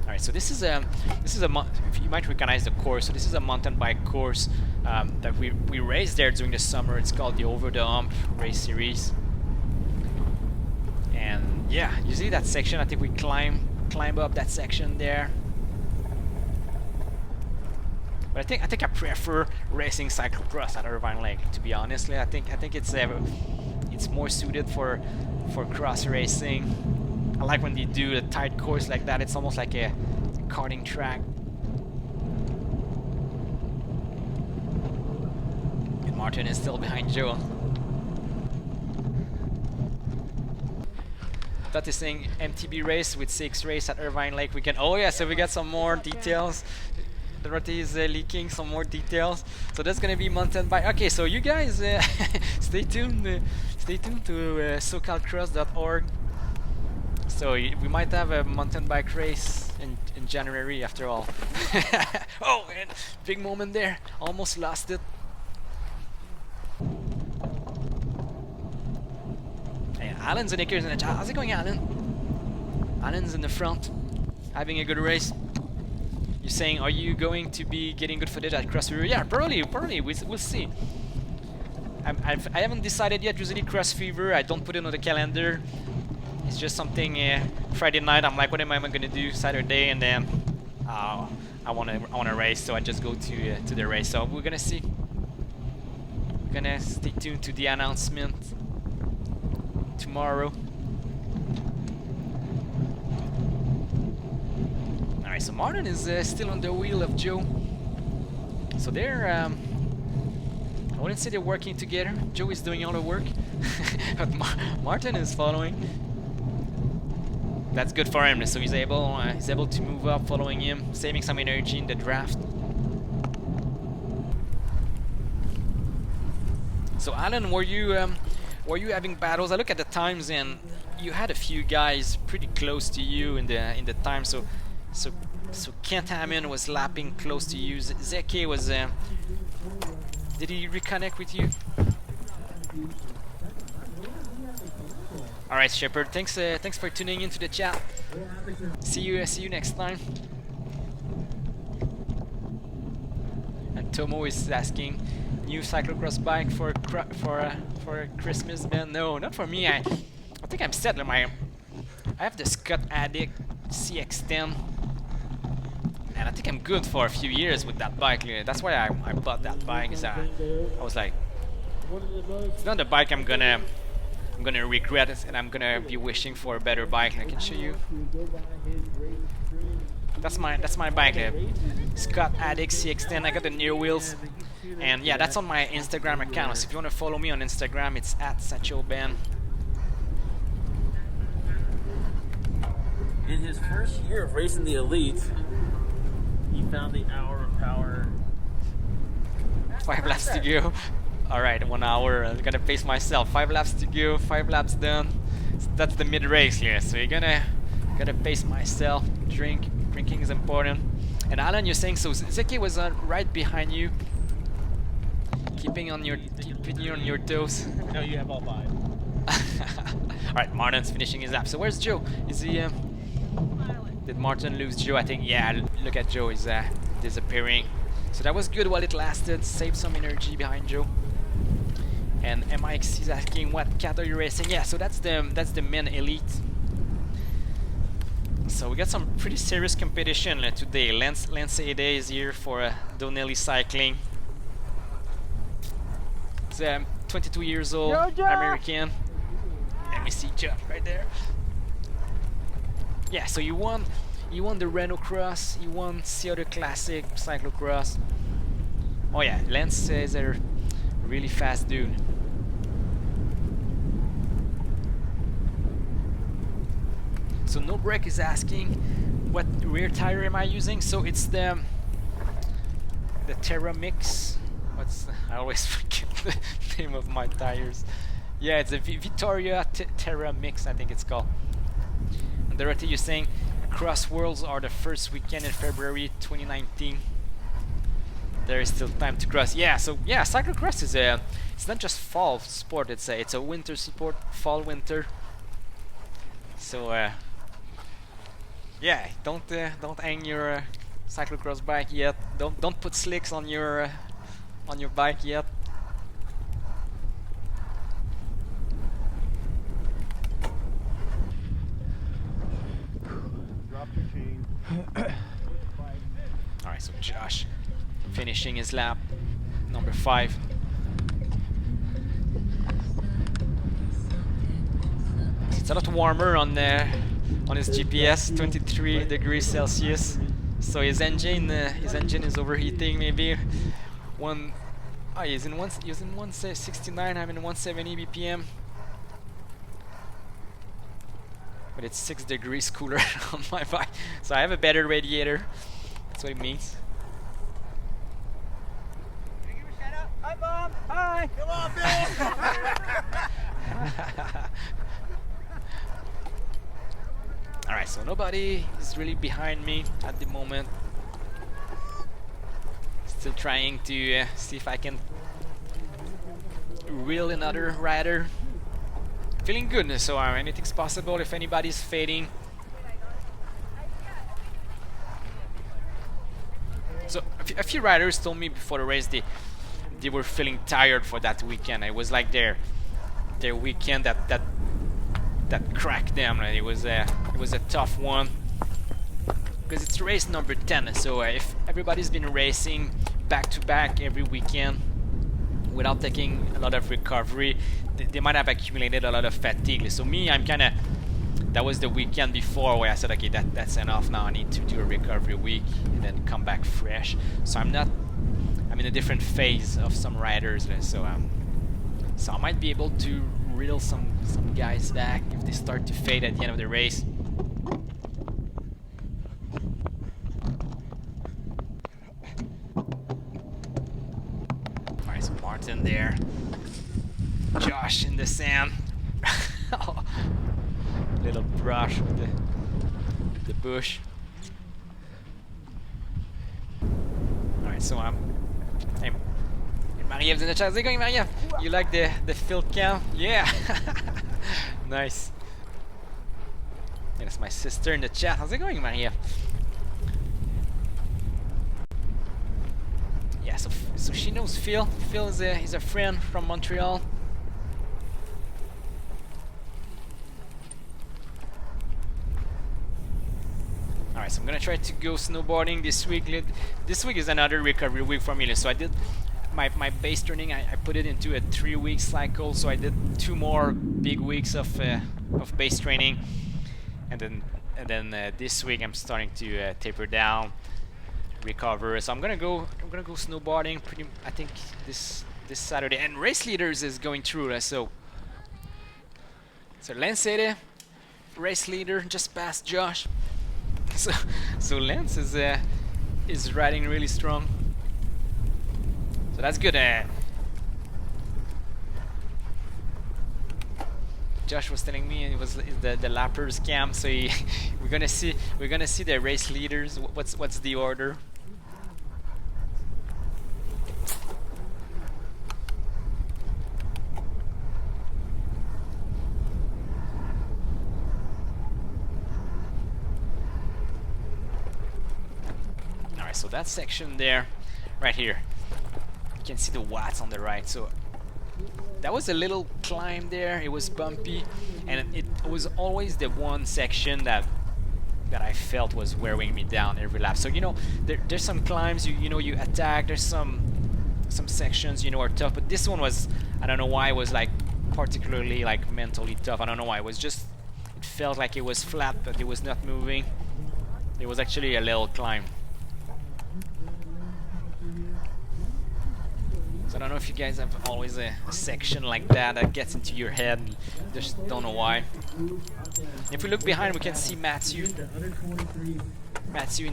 Speaker 4: Alright, so this is a if you might recognize the course. So this is a mountain bike course that we raced there during the summer. It's called the Over the Hump Race Series. And yeah, you see that section? I think we climb up that section there. But I think I prefer racing cyclocross at Irvine Lake, to be honest. I think it's more suited for cross racing. I like when they do a tight course like that. It's almost like a karting track. And Martin is still behind Joe. That is saying MTB race with 6 race at Irvine Lake Weekend. Oh yeah, so we got some more details. Dorothy is leaking some more details. So that's gonna be mountain bike. Okay, so you guys stay tuned. Stay tuned to SoCalCross.org. So we might have a mountain bike race in January after all. Oh, and big moment there. Almost lost it. Hey, Alan's in the in the chat. How's it going, Alan? Alan's in the front, having a good race. You're saying, are you going to be getting good footage at Cross Fever? Yeah, probably. We'll see. I haven't decided yet. Usually Cross Fever, I don't put it on the calendar. It's just something Friday night. I'm like, what am I gonna do Saturday? And then I wanna race, so I just go to the race. So we're gonna see. We're gonna stay tuned to the announcement tomorrow. Alright, so Martin is still on the wheel of Joe. So they're I wouldn't say they're working together. Joe is doing all the work, but Martin is following. That's good for him. So he's able to move up, following him, saving some energy in the draft. So Alan, were you having battles? I look at the times, and you had a few guys pretty close to you in the time. So Kent Hammond was lapping close to you. Zeke was. Did he reconnect with you? All right, Shepard. Thanks for tuning into the chat. See you next time. And Tomo is asking, new cyclocross bike for Christmas, man? No, not for me. I think I'm set. I have the Scott Addict CX10, and I think I'm good for a few years with that bike. That's why I bought that bike. I was like, it's not the bike I'm gonna regret it, and I'm gonna be wishing for a better bike. I can show you. That's my bike, Scott Addict CX10. I got the near wheels, and yeah, that's on my Instagram account. So if you want to follow me on Instagram, it's @SachoBen.
Speaker 2: In his first year of racing the Elite, he found the hour of power.
Speaker 4: 5 laps to go. All right, 1 hour. I'm gonna pace myself. 5 laps to go. 5 laps done. So that's the mid race here. So you're gonna pace myself. Drinking is important. And Alan, you're saying so. Zeki was right behind you, keeping you on your toes.
Speaker 3: No, you have all 5.
Speaker 4: All right, Martin's finishing his lap. So where's Joe? Is he? Did Martin lose Joe? I think. Yeah. Look at Joe. Is disappearing. So that was good while it lasted. Saved some energy behind Joe. And MX is asking, what cat are you racing? Yeah, so that's the men elite. So we got some pretty serious competition today. Lance Ade is here for Donnelly Cycling. He's 22 years old, American. Let me see Jeff right there. Yeah, so you won the Renault Cross, you won Silverado Classic Cyclocross. Oh yeah, Lance is a really fast dude. So No Break is asking, what rear tire am I using? So it's the Terra Mix. I always forget the name of my tires. Yeah, it's a Vittoria Terra Mix, I think it's called. And Dorothy, you're saying Cross Worlds are the first weekend in February 2019. There is still time to cross. Yeah, so yeah, cyclocross is it's not just fall sport. It's a winter sport, fall winter. So yeah, don't hang your cyclocross bike yet. Don't put slicks on your bike yet.
Speaker 3: Drop your chain.
Speaker 4: All right, so Josh finishing his lap, number 5. It's a lot warmer on his GPS, 23 degrees Celsius. So his engine is overheating. Maybe he's in 169. I'm in 170 BPM. but it's 6 degrees cooler on my bike, so I have a better radiator. That's what it means.
Speaker 1: Can you give a shout out? Hi, Mom. Hi. Come on, Bill.
Speaker 4: Alright, so nobody is really behind me at the moment. Still trying to see if I can reel another rider. Feeling good, so anything's possible if anybody's fading. So a few riders told me before the race they were feeling tired for that weekend. It was like their weekend that cracked them. Like it was a tough one because it's race number 10. So if everybody's been racing back to back every weekend without taking a lot of recovery, they might have accumulated a lot of fatigue. So me, I'm kind of, that was the weekend before where I said, okay, that's enough now. I need to do a recovery week and then come back fresh. So I'm in a different phase of some riders. So I might be able to reel some guys back if they start to fade at the end of the race. Alright, so Martin there. Josh in the sand. Little brush with the bush. Alright, so hey, Marie-Ève's in the chat. How's it going, Marie-Ève? You like the field cam? Yeah. Nice. Yeah, that's my sister in the chat. How's it going, Marie-Ève? Yeah, so she knows Phil. Phil is a friend from Montreal. Alright, so I'm gonna try to go snowboarding this week. This week is another recovery week for me. So I did my base training. I put it into a 3-week cycle. So I did 2 more big weeks of base training, and then this week I'm starting to taper down, recover. So I'm gonna go snowboarding. I think this Saturday. And race leaders is going through. So Lance Ede, race leader, just past Josh. So Lance is riding really strong. So that's good. Josh was telling me it was the lappers camp. So we're gonna see the race leaders. What's the order? So that section there, right here, you can see the watts on the right. So that was a little climb there. It was bumpy, and it was always the one section that I felt was wearing me down every lap. So there's some climbs you attack. There's some sections are tough, but this one was, I don't know why, it was like particularly like mentally tough. I don't know why. It felt like it was flat, but it was not moving. It was actually a little climb. So I don't know if you guys have always a section like that gets into your head and you just don't know why. If we look behind, we can see Matthew in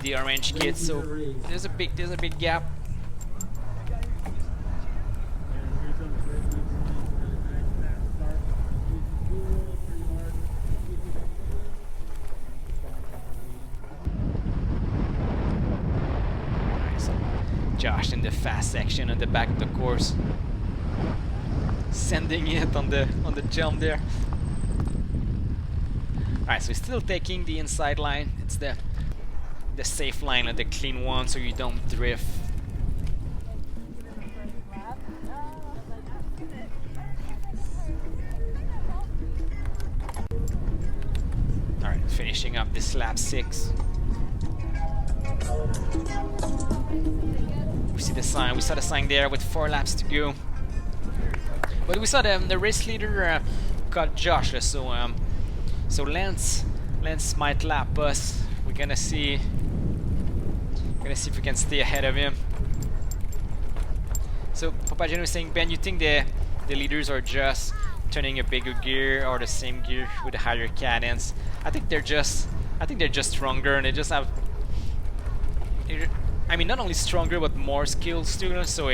Speaker 4: the orange kit. So there's a big gap. Josh in the fast section at the back of the course, sending it on the jump there. Alright, so he's still taking the inside line. It's the safe line and the clean one, so you don't drift. Alright, finishing up this lap 6. We see the sign. We saw the sign there with 4 laps to go. But we saw the race leader caught Josh. So Lance might lap us. We're gonna see if we can stay ahead of him. So Papageno is saying, Ben, you think the leaders are just turning a bigger gear or the same gear with a higher cadence? I think they're just stronger, and they just have, I mean, not only stronger but more skills too. So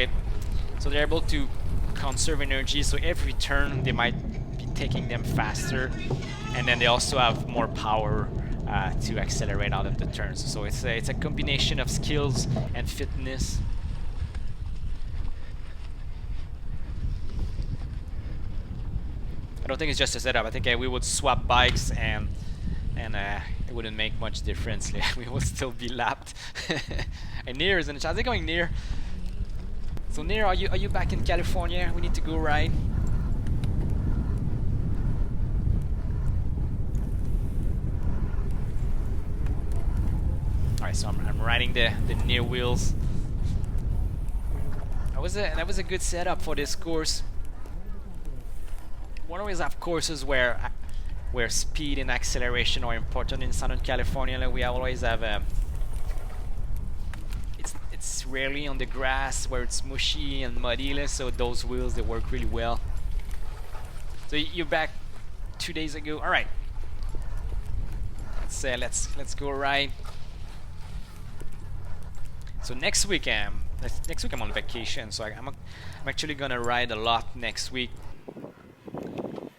Speaker 4: they're able to conserve energy. So every turn they might be taking them faster, and then they also have more power to accelerate out of the turns. So it's a combination of skills and fitness. I don't think it's just a setup. I think we would swap bikes and it wouldn't make much difference. We would still be lapped. And Near is in the chat. How's it going, Near? So Near, are you back in California? We need to go ride. Alright, so I'm riding the Near wheels. That was a good setup for this course. We always have courses where speed and acceleration are important in Southern California. Like we always have it's rarely on the grass where it's mushy and muddy, so those wheels, they work really well. So you're back 2 days ago. All right, let's go ride. So next week I'm on vacation, so I'm actually gonna ride a lot next week.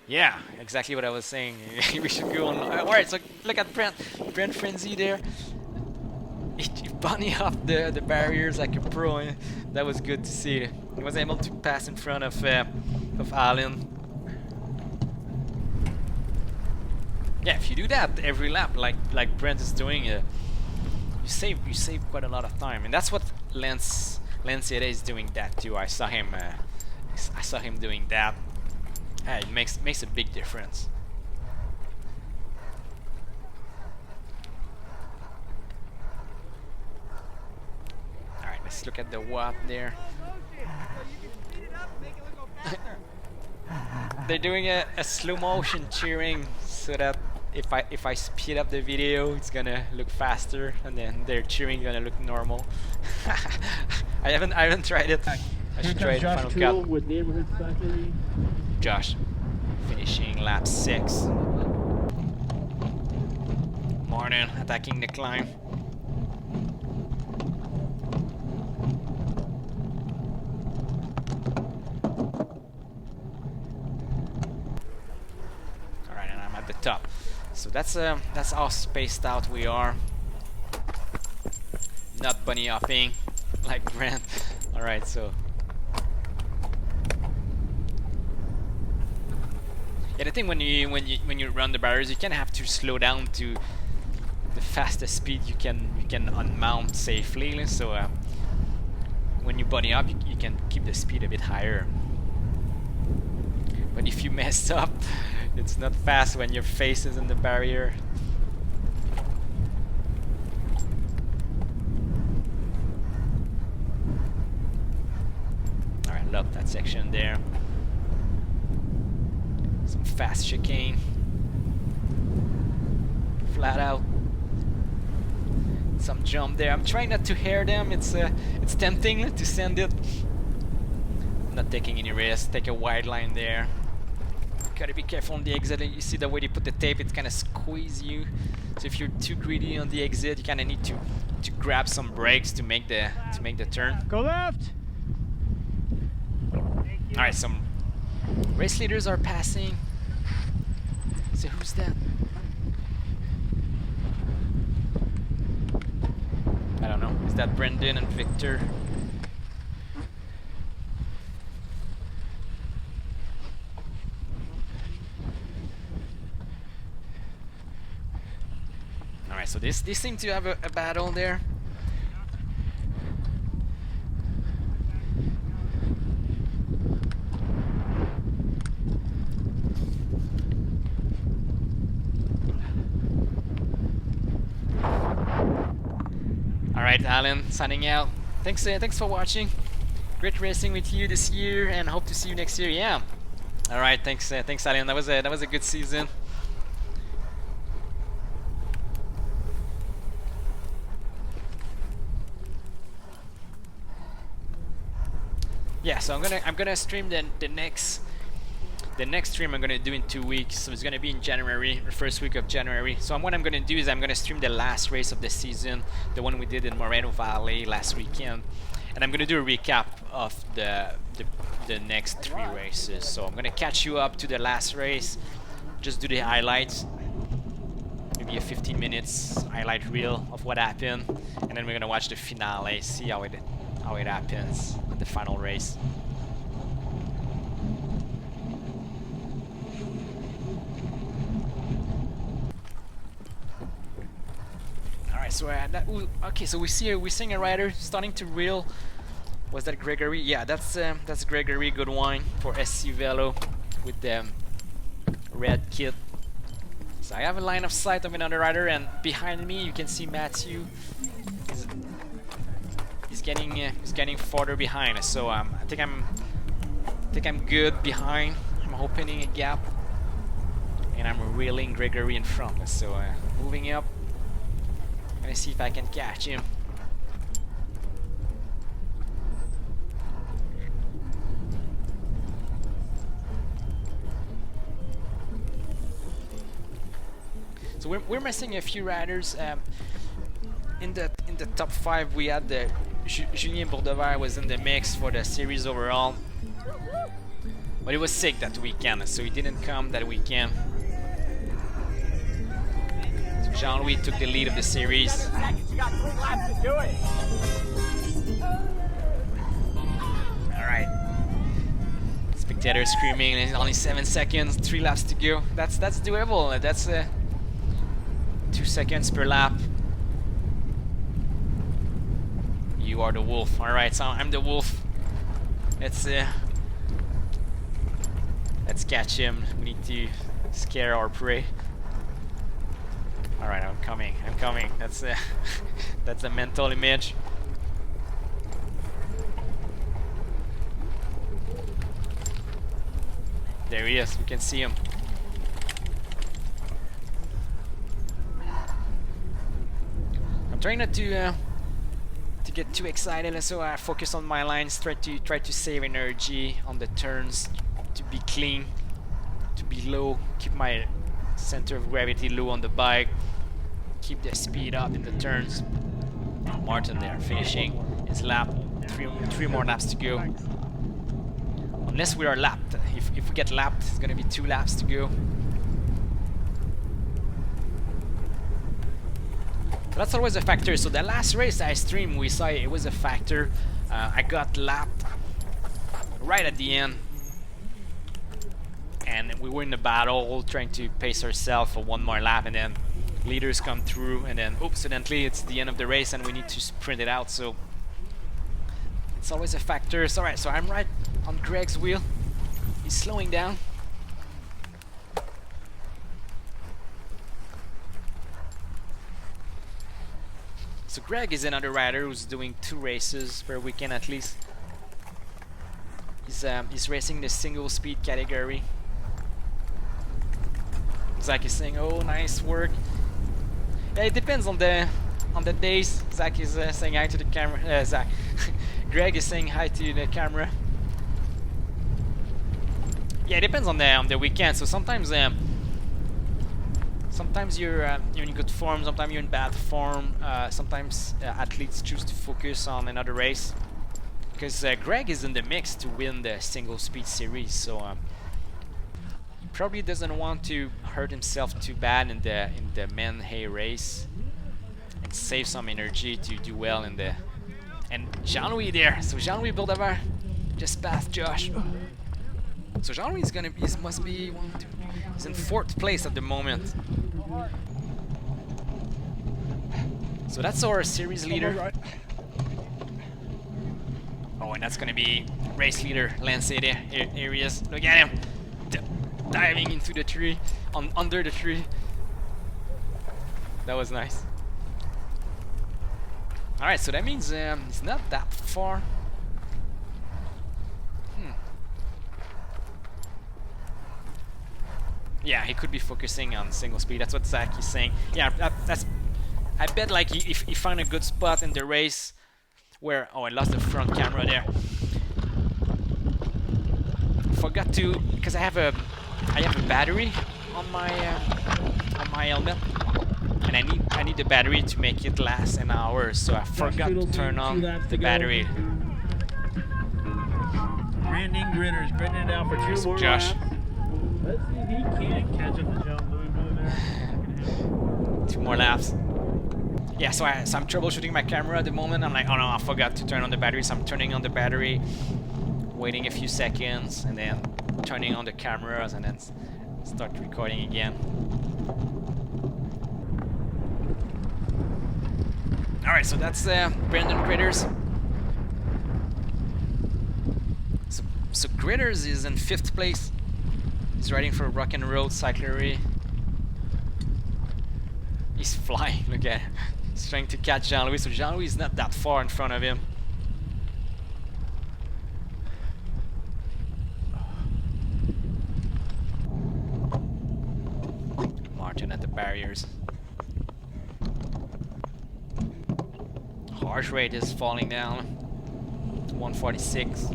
Speaker 4: Yeah, exactly what I was saying. We should go on. Alright, so look at Brent Frenzy there. He bunny off the barriers like a pro. Eh? That was good to see. He was able to pass in front of Alan. Yeah, if you do that every lap, like Brent is doing, you save quite a lot of time, and that's what Lance is doing that too. I saw him doing that. It makes a big difference. All right, let's look at the watt there. They're doing a slow motion cheering so that if I speed up the video, it's gonna look faster, and then their cheering gonna look normal. I haven't tried it. I should try it. Final Cut
Speaker 3: with Neighborhood Cycling.
Speaker 4: Josh finishing lap 6. Martin attacking the climb. Alright, and I'm at the top. So that's how spaced out we are. Not bunny hopping like Brent. Alright, so yeah, the thing when you run the barriers, you kind of have to slow down to the fastest speed you can unmount safely. So when you bunny up, you can keep the speed a bit higher. But if you mess up, it's not fast when your face is in the barrier. Alright, love that section there. Some fast chicane. Flat out. Some jump there. I'm trying not to hair them. It's tempting to send it. I'm not taking any risks. Take a wide line there. Gotta be careful on the exit. You see the way they put the tape, it kind of squeeze you. So if you're too greedy on the exit, you kind of need to grab some brakes to make the turn.
Speaker 1: Go left.
Speaker 4: All right, some race leaders are passing. So who's that? I don't know. Is that Brendan and Victor? Alright, so they seem to have a battle there. Alright, Alan, signing out. Thanks for watching. Great racing with you this year, and hope to see you next year. Yeah. Alright, thanks Alan. That was a good season. Yeah, so I'm gonna stream the next the next stream I'm gonna do in 2 weeks, so it's gonna be in January, the first week of January. So what I'm gonna do is I'm gonna stream the last race of the season, the one we did in Moreno Valley last weekend, and I'm gonna do a recap of the next 3 races. So I'm gonna catch you up to the last race, just do the highlights, maybe a 15 minutes highlight reel of what happened, and then we're gonna watch the finale, see how it happens in the final race. Alright, so okay, so we're seeing a rider starting to reel. Was that Gregory? Yeah, that's Gregory Goodwine for SC Velo with the red kit. So I have a line of sight of another rider, and behind me you can see Matthew. He's getting farther behind. So I think I'm good behind. I'm opening a gap, and I'm reeling Gregory in front. So moving up. Gonna see if I can catch him. So we're missing a few riders. In the top 5 we had the Julien Bourdevert was in the mix for the series overall, but he was sick that weekend, so he didn't come that weekend. So Jean-Louis took the lead of the series.
Speaker 1: You got 3 laps to do it.
Speaker 4: All right. Spectators screaming, and it's only 7 seconds, 3 laps to go. That's doable. That's 2 seconds per lap. You are the wolf. All right, so I'm the wolf. Let's catch him. We need to scare our prey. All right, I'm coming. That's a mental image. There he is. We can see him. I'm trying not to get too excited, so I focus on my lines. Try to save energy on the turns, to be clean, to be low, keep my center of gravity low on the bike, keep the speed up in the turns. Martin there finishing his lap. 3 more laps to go. Unless we are lapped. If we get lapped, it's gonna be 2 laps to go. That's always a factor. So the last race I streamed, we saw it was a factor. I got lapped right at the end, and we were in the battle trying to pace ourselves for 1 more lap, and then leaders come through, and then oops, suddenly it's the end of the race and we need to sprint it out. So it's always a factor. So, alright, so I'm right on Greg's wheel. He's slowing down. So Greg is another rider who's doing 2 races per weekend at least. He's racing the single speed category. Zach is saying, "Oh, nice work." Yeah, it depends on the days. Zach is saying hi to the camera. Zach, Greg is saying hi to the camera. Yeah, it depends on the weekend. So sometimes you're in good form, sometimes you're in bad form. Sometimes athletes choose to focus on another race, because Greg is in the mix to win the single speed series, so he probably doesn't want to hurt himself too bad in the men hay race, and save some energy to do well in the. And Jean-Louis there, so Jean-Louis Bourdevert just passed Josh. So Jean-Louis is gonna be, must be he's in 4th place at the moment. So that's our series leader. Oh, and that's gonna be race leader Lance there. Here he is. Look at him diving into the tree, under the tree. That was nice. All right, so that means it's not that far. Yeah, he could be focusing on single speed. That's what Zach is saying. Yeah, that's. I bet like if he find a good spot in the race where. Oh, I lost the front camera there. forgot to, because I have a battery on my helmet, and I need the battery to make it last an hour. So I forgot to turn on the battery.
Speaker 3: Branding Gritters gritting it out for 2 more
Speaker 4: Josh.
Speaker 3: laps. Let's see if he can catch up to John Louisville there.
Speaker 4: 2 more laps. Yeah, so I'm troubleshooting my camera at the moment. I'm like, oh no, I forgot to turn on the battery. So I'm turning on the battery, waiting a few seconds, and then turning on the cameras, and then start recording again. Alright, so that's Brandon Gritters. So Gritters is in 5th place. He's riding for Rock and Road Cyclery. He's flying, look at him. He's trying to catch Jean-Louis, so Jean-Louis is not that far in front of him. Martin at the barriers. Heart rate is falling down to 146.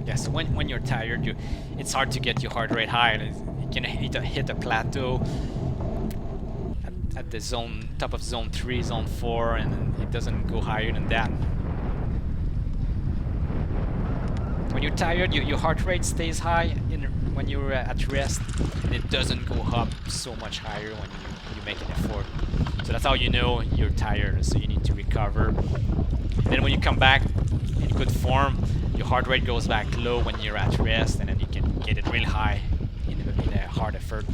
Speaker 4: Yeah, so when you're tired, it's hard to get your heart rate high. You can hit a plateau at the top of zone 3, zone 4, and it doesn't go higher than that. When you're tired, your heart rate stays high when you're at rest, and it doesn't go up so much higher when you make an effort. So that's how you know you're tired, so you need to recover. Then when you come back in good form, your heart rate goes back low when you're at rest, and then you can get it really high in a hard effort.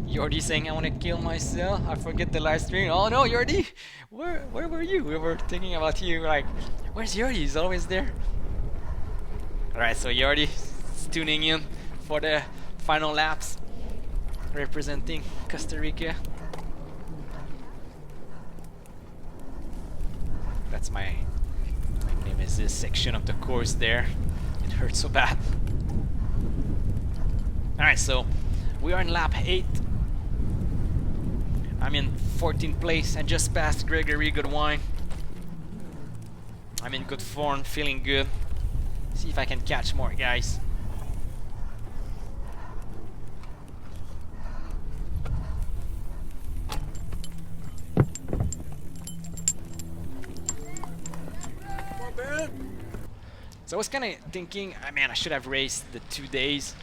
Speaker 4: Yordi saying I want to kill myself. I forget the live stream. Oh no, Yordi! Where were you? We were thinking about you. Like, where's Yordi? He's always there. Alright, so Yordi is tuning in for the final laps, representing Costa Rica. That's my name is this section of the course there. It hurts so bad. Alright, so we are in lap 8. I'm in 14th place and just past Gregory Goodwine. I'm in good form, feeling good. See if I can catch more guys. So I was kind of thinking, man, I should have raced the 2 days.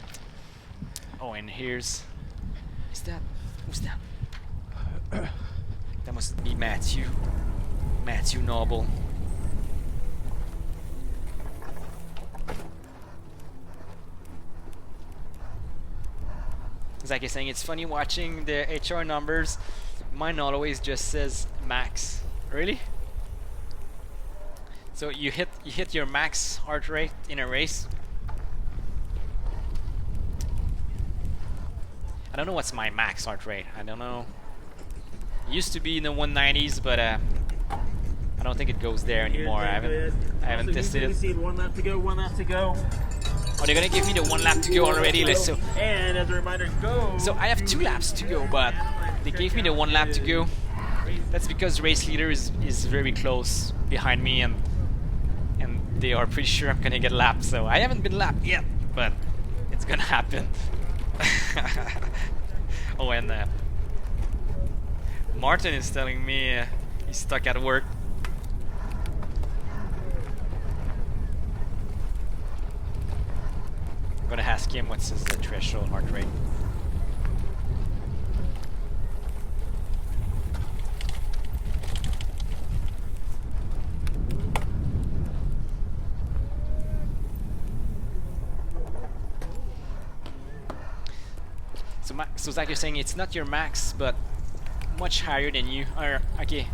Speaker 4: Oh, and here's... Is that... Who's that? That must be Matthew. Matthew Noble. It's like you're saying, it's funny watching the HR numbers. Mine always just says max. Really? So you hit your max heart rate in a race. I don't know what's my max heart rate. I don't know. It used to be in the 190s, but I don't think it goes there anymore. I haven't tested it.
Speaker 3: 1 lap to go. 1 lap to go.
Speaker 4: Oh, they're gonna give me the 1 lap to go already. Let's so.
Speaker 3: And as a reminder, go.
Speaker 4: So I have 2 laps to go, but they gave me the 1 lap to go. That's because race leader is very close behind me, and they are pretty sure I'm gonna get lapped. So I haven't been lapped yet, but it's gonna happen. Oh, and Martin is telling me he's stuck at work. I'm gonna ask him what's his threshold heart rate. So Zach, you're saying it's not your max, but much higher than you. Okay,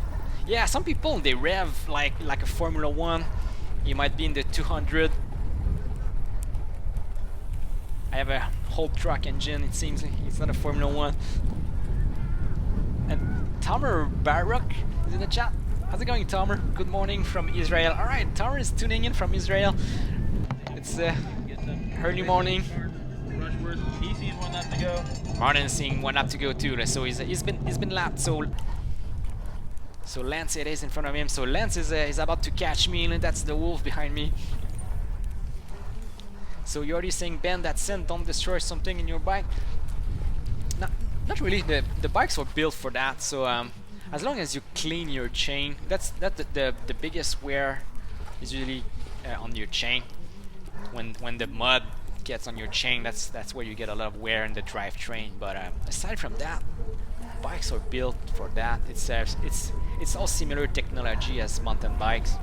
Speaker 4: yeah. Some people they rev like a Formula 1. You might be in the 200. I have a whole truck engine. It seems it's not a Formula 1. And Tamer Barak is in the chat. How's it going, Tamer? Good morning from Israel. All right, Tamer is tuning in from Israel. It's early morning.
Speaker 2: Rushworth, he's seen one lap to go.
Speaker 4: Martin's seeing one lap to go too. So he's been lapped. So Lance it is in front of him. So Lance is about to catch me, and that's the wolf behind me. So you're already saying, Ben, that scent, don't destroy something in your bike. Not really. The bikes were built for that. So as long as you clean your chain, that's the biggest wear is usually on your chain. When the mud gets on your chain, that's where you get a lot of wear in the drivetrain. But aside from that, bikes are built for that. It's all similar technology as mountain bikes.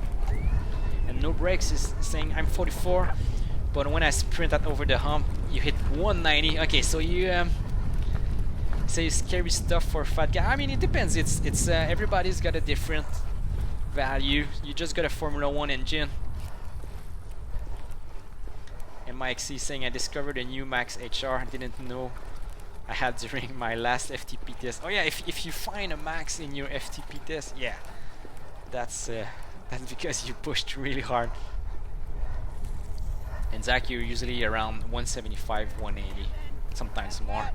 Speaker 4: And no brakes is saying I'm 44, but when I sprint that over the hump, you hit 190. Okay, so you say scary stuff for fat guy. I mean, it depends. It's everybody's got a different value. You just got a Formula 1 engine. And Mike C saying I discovered a new Max HR. Didn't know I had during my last FTP test. Oh yeah, if you find a Max in your FTP test, yeah, that's because you pushed really hard. And Zach, you're usually around 175, 180, sometimes more.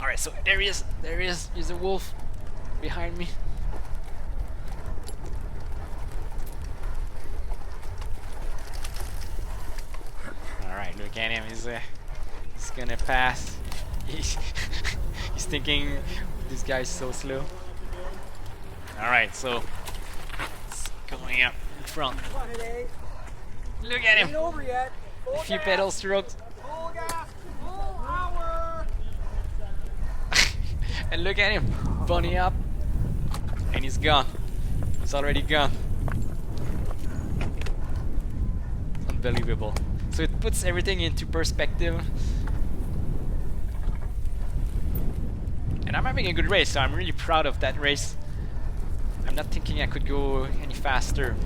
Speaker 4: All right, so there he is. He's a wolf behind me. Alright, look at him, he's gonna pass. He's thinking this guy's so slow. Alright, so it's going up in front. Look at him! A few pedal strokes. And look at him, bunny up. And he's gone. He's already gone. Unbelievable. So it puts everything into perspective. And I'm having a good race, so I'm really proud of that race. I'm not thinking I could go any faster.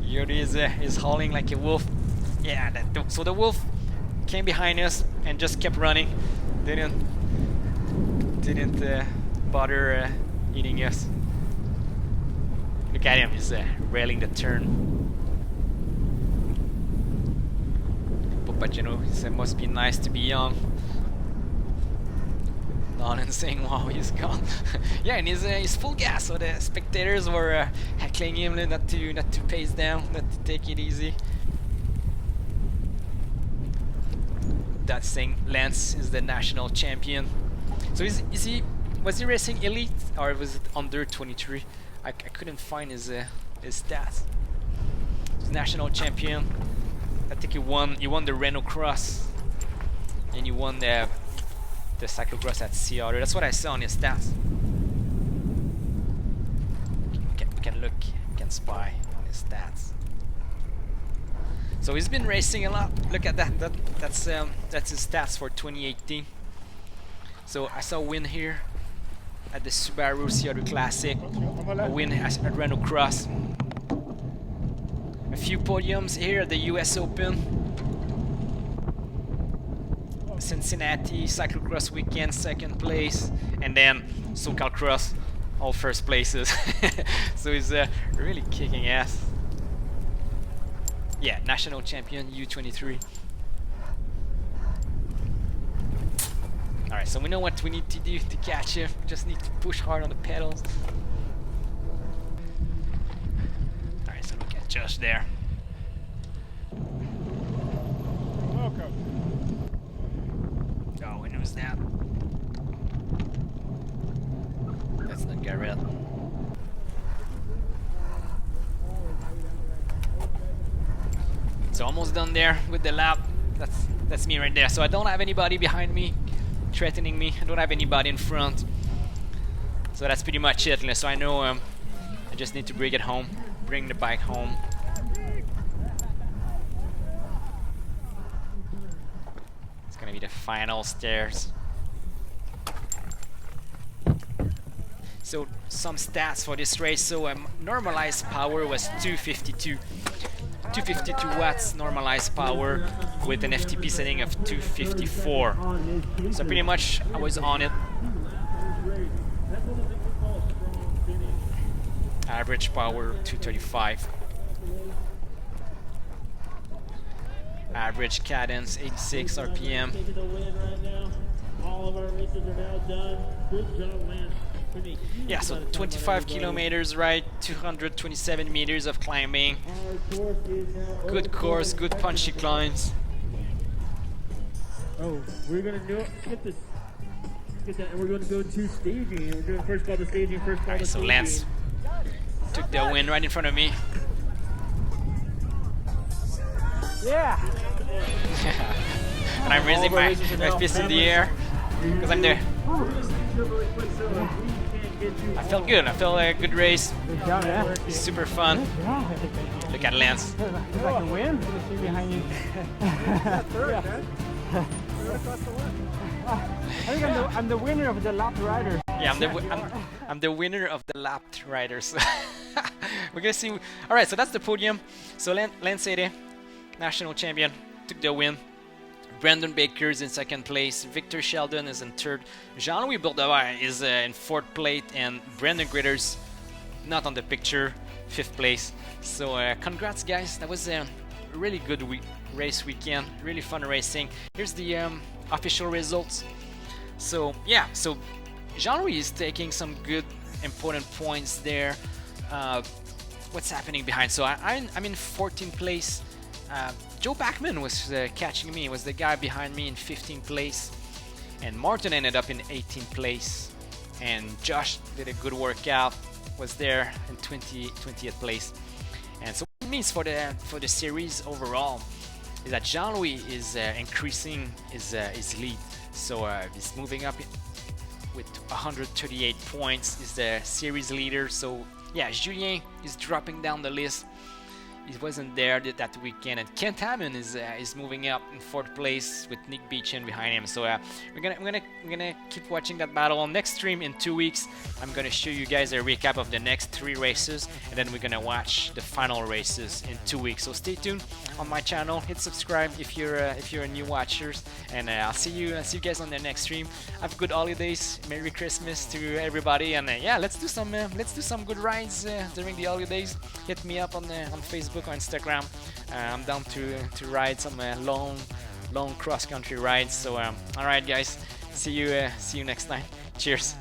Speaker 4: Yuri is hauling like a wolf. Yeah, so the wolf came behind us and just kept running. Didn't bother eating us. Look at him, he's railing the turn. Papageno, he said, must be nice to be young. Nolan saying, wow, he's gone. Yeah, and he's full gas, so the spectators were heckling him not to pace down, not to take it easy. That's saying Lance is the national champion. So was he racing elite or was it under 23? I couldn't find his stats. He's national champion. I think he won the Renault Cross and he won the cyclocross at CR. That's what I saw on his stats. We can look, we can spy on his stats. So he's been racing a lot. Look at that. That's his stats for 2018. So I saw a win here at the Subaru CR Classic, a win at Renault Cross, a few podiums here at the US Open, Cincinnati Cyclocross Weekend, second place, and then SoCalCross, all first places. So he's really kicking ass. Yeah, national champion U23. Alright, so we know what we need to do to catch him. We just need to push hard on the pedals. Alright, so look at Josh there.
Speaker 3: Welcome.
Speaker 4: Oh, and who's that? That's not Garrett. So almost done there with the lap. That's me right there. So I don't have anybody behind me threatening me. I don't have anybody in front. So that's pretty much it. So I know I just need to bring it home, bring the bike home. It's gonna be the final stairs. So some stats for this race. So normalized power was 252. 252 watts normalized power with an FTP setting of 254. So pretty much I was on it. Average power 235. Average cadence 86 RPM.
Speaker 3: All of our races are now done. Good job, Lance.
Speaker 4: Yeah, so 25 kilometers ride, 227 meters of climbing. Good course, good punchy climbs.
Speaker 3: Oh, we're gonna do it. Get this. Get that. And we're gonna go to staging. We're doing first call to staging. First call to
Speaker 4: So
Speaker 3: staging.
Speaker 4: Lance took the win right in front of me.
Speaker 1: Yeah.
Speaker 4: And I'm raising my fist in the air because I'm there. I felt good. I felt like a good race.
Speaker 1: Good job, man.
Speaker 4: Super fun. Look at Lance.
Speaker 1: If I can win, let me see behind you. Third, man. I think I'm the winner of the lap rider.
Speaker 4: Yeah, I'm the winner of the lapped riders. We're gonna see. All right, so that's the podium. So Lance Ede, national champion, took the win. Brandon Baker is in second place. Victor Sheldon is in third. Jean-Louis Bourdavert is in fourth place, and Brandon Gritters not on the picture, fifth place. So congrats, guys. That was a really good race weekend. Really fun racing. Here's the official results. So yeah, so Jean-Louis is taking some good important points there. What's happening behind? So I'm in 14th place. Joe Backman was catching me, was the guy behind me in 15th place, and Martin ended up in 18th place, and Josh did a good workout, was there in 20th place. And so what it means for the series overall is that Jean-Louis is increasing his lead, so he's moving up with 138 points, he's the series leader. So yeah, Julien is dropping down the list. He wasn't there that weekend, and Kent Hammond is moving up in fourth place with Nick Beechin behind him. So we're gonna keep watching that battle. Next stream in 2 weeks, I'm gonna show you guys a recap of the next 3 races, and then we're gonna watch the final races in 2 weeks. So stay tuned on my channel. Hit subscribe if you're a new watcher, and I'll see you guys on the next stream. Have good holidays, Merry Christmas to everybody, and yeah, let's do some good rides during the holidays. Hit me up on Facebook or Instagram. I'm down to ride some long cross-country rides. So all right, guys, see you next time. Cheers.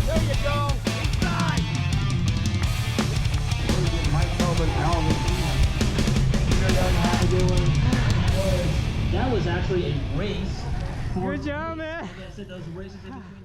Speaker 1: There you go. Inside.
Speaker 3: That was actually a race.
Speaker 1: Good job, man.
Speaker 3: Like I said, those races in between.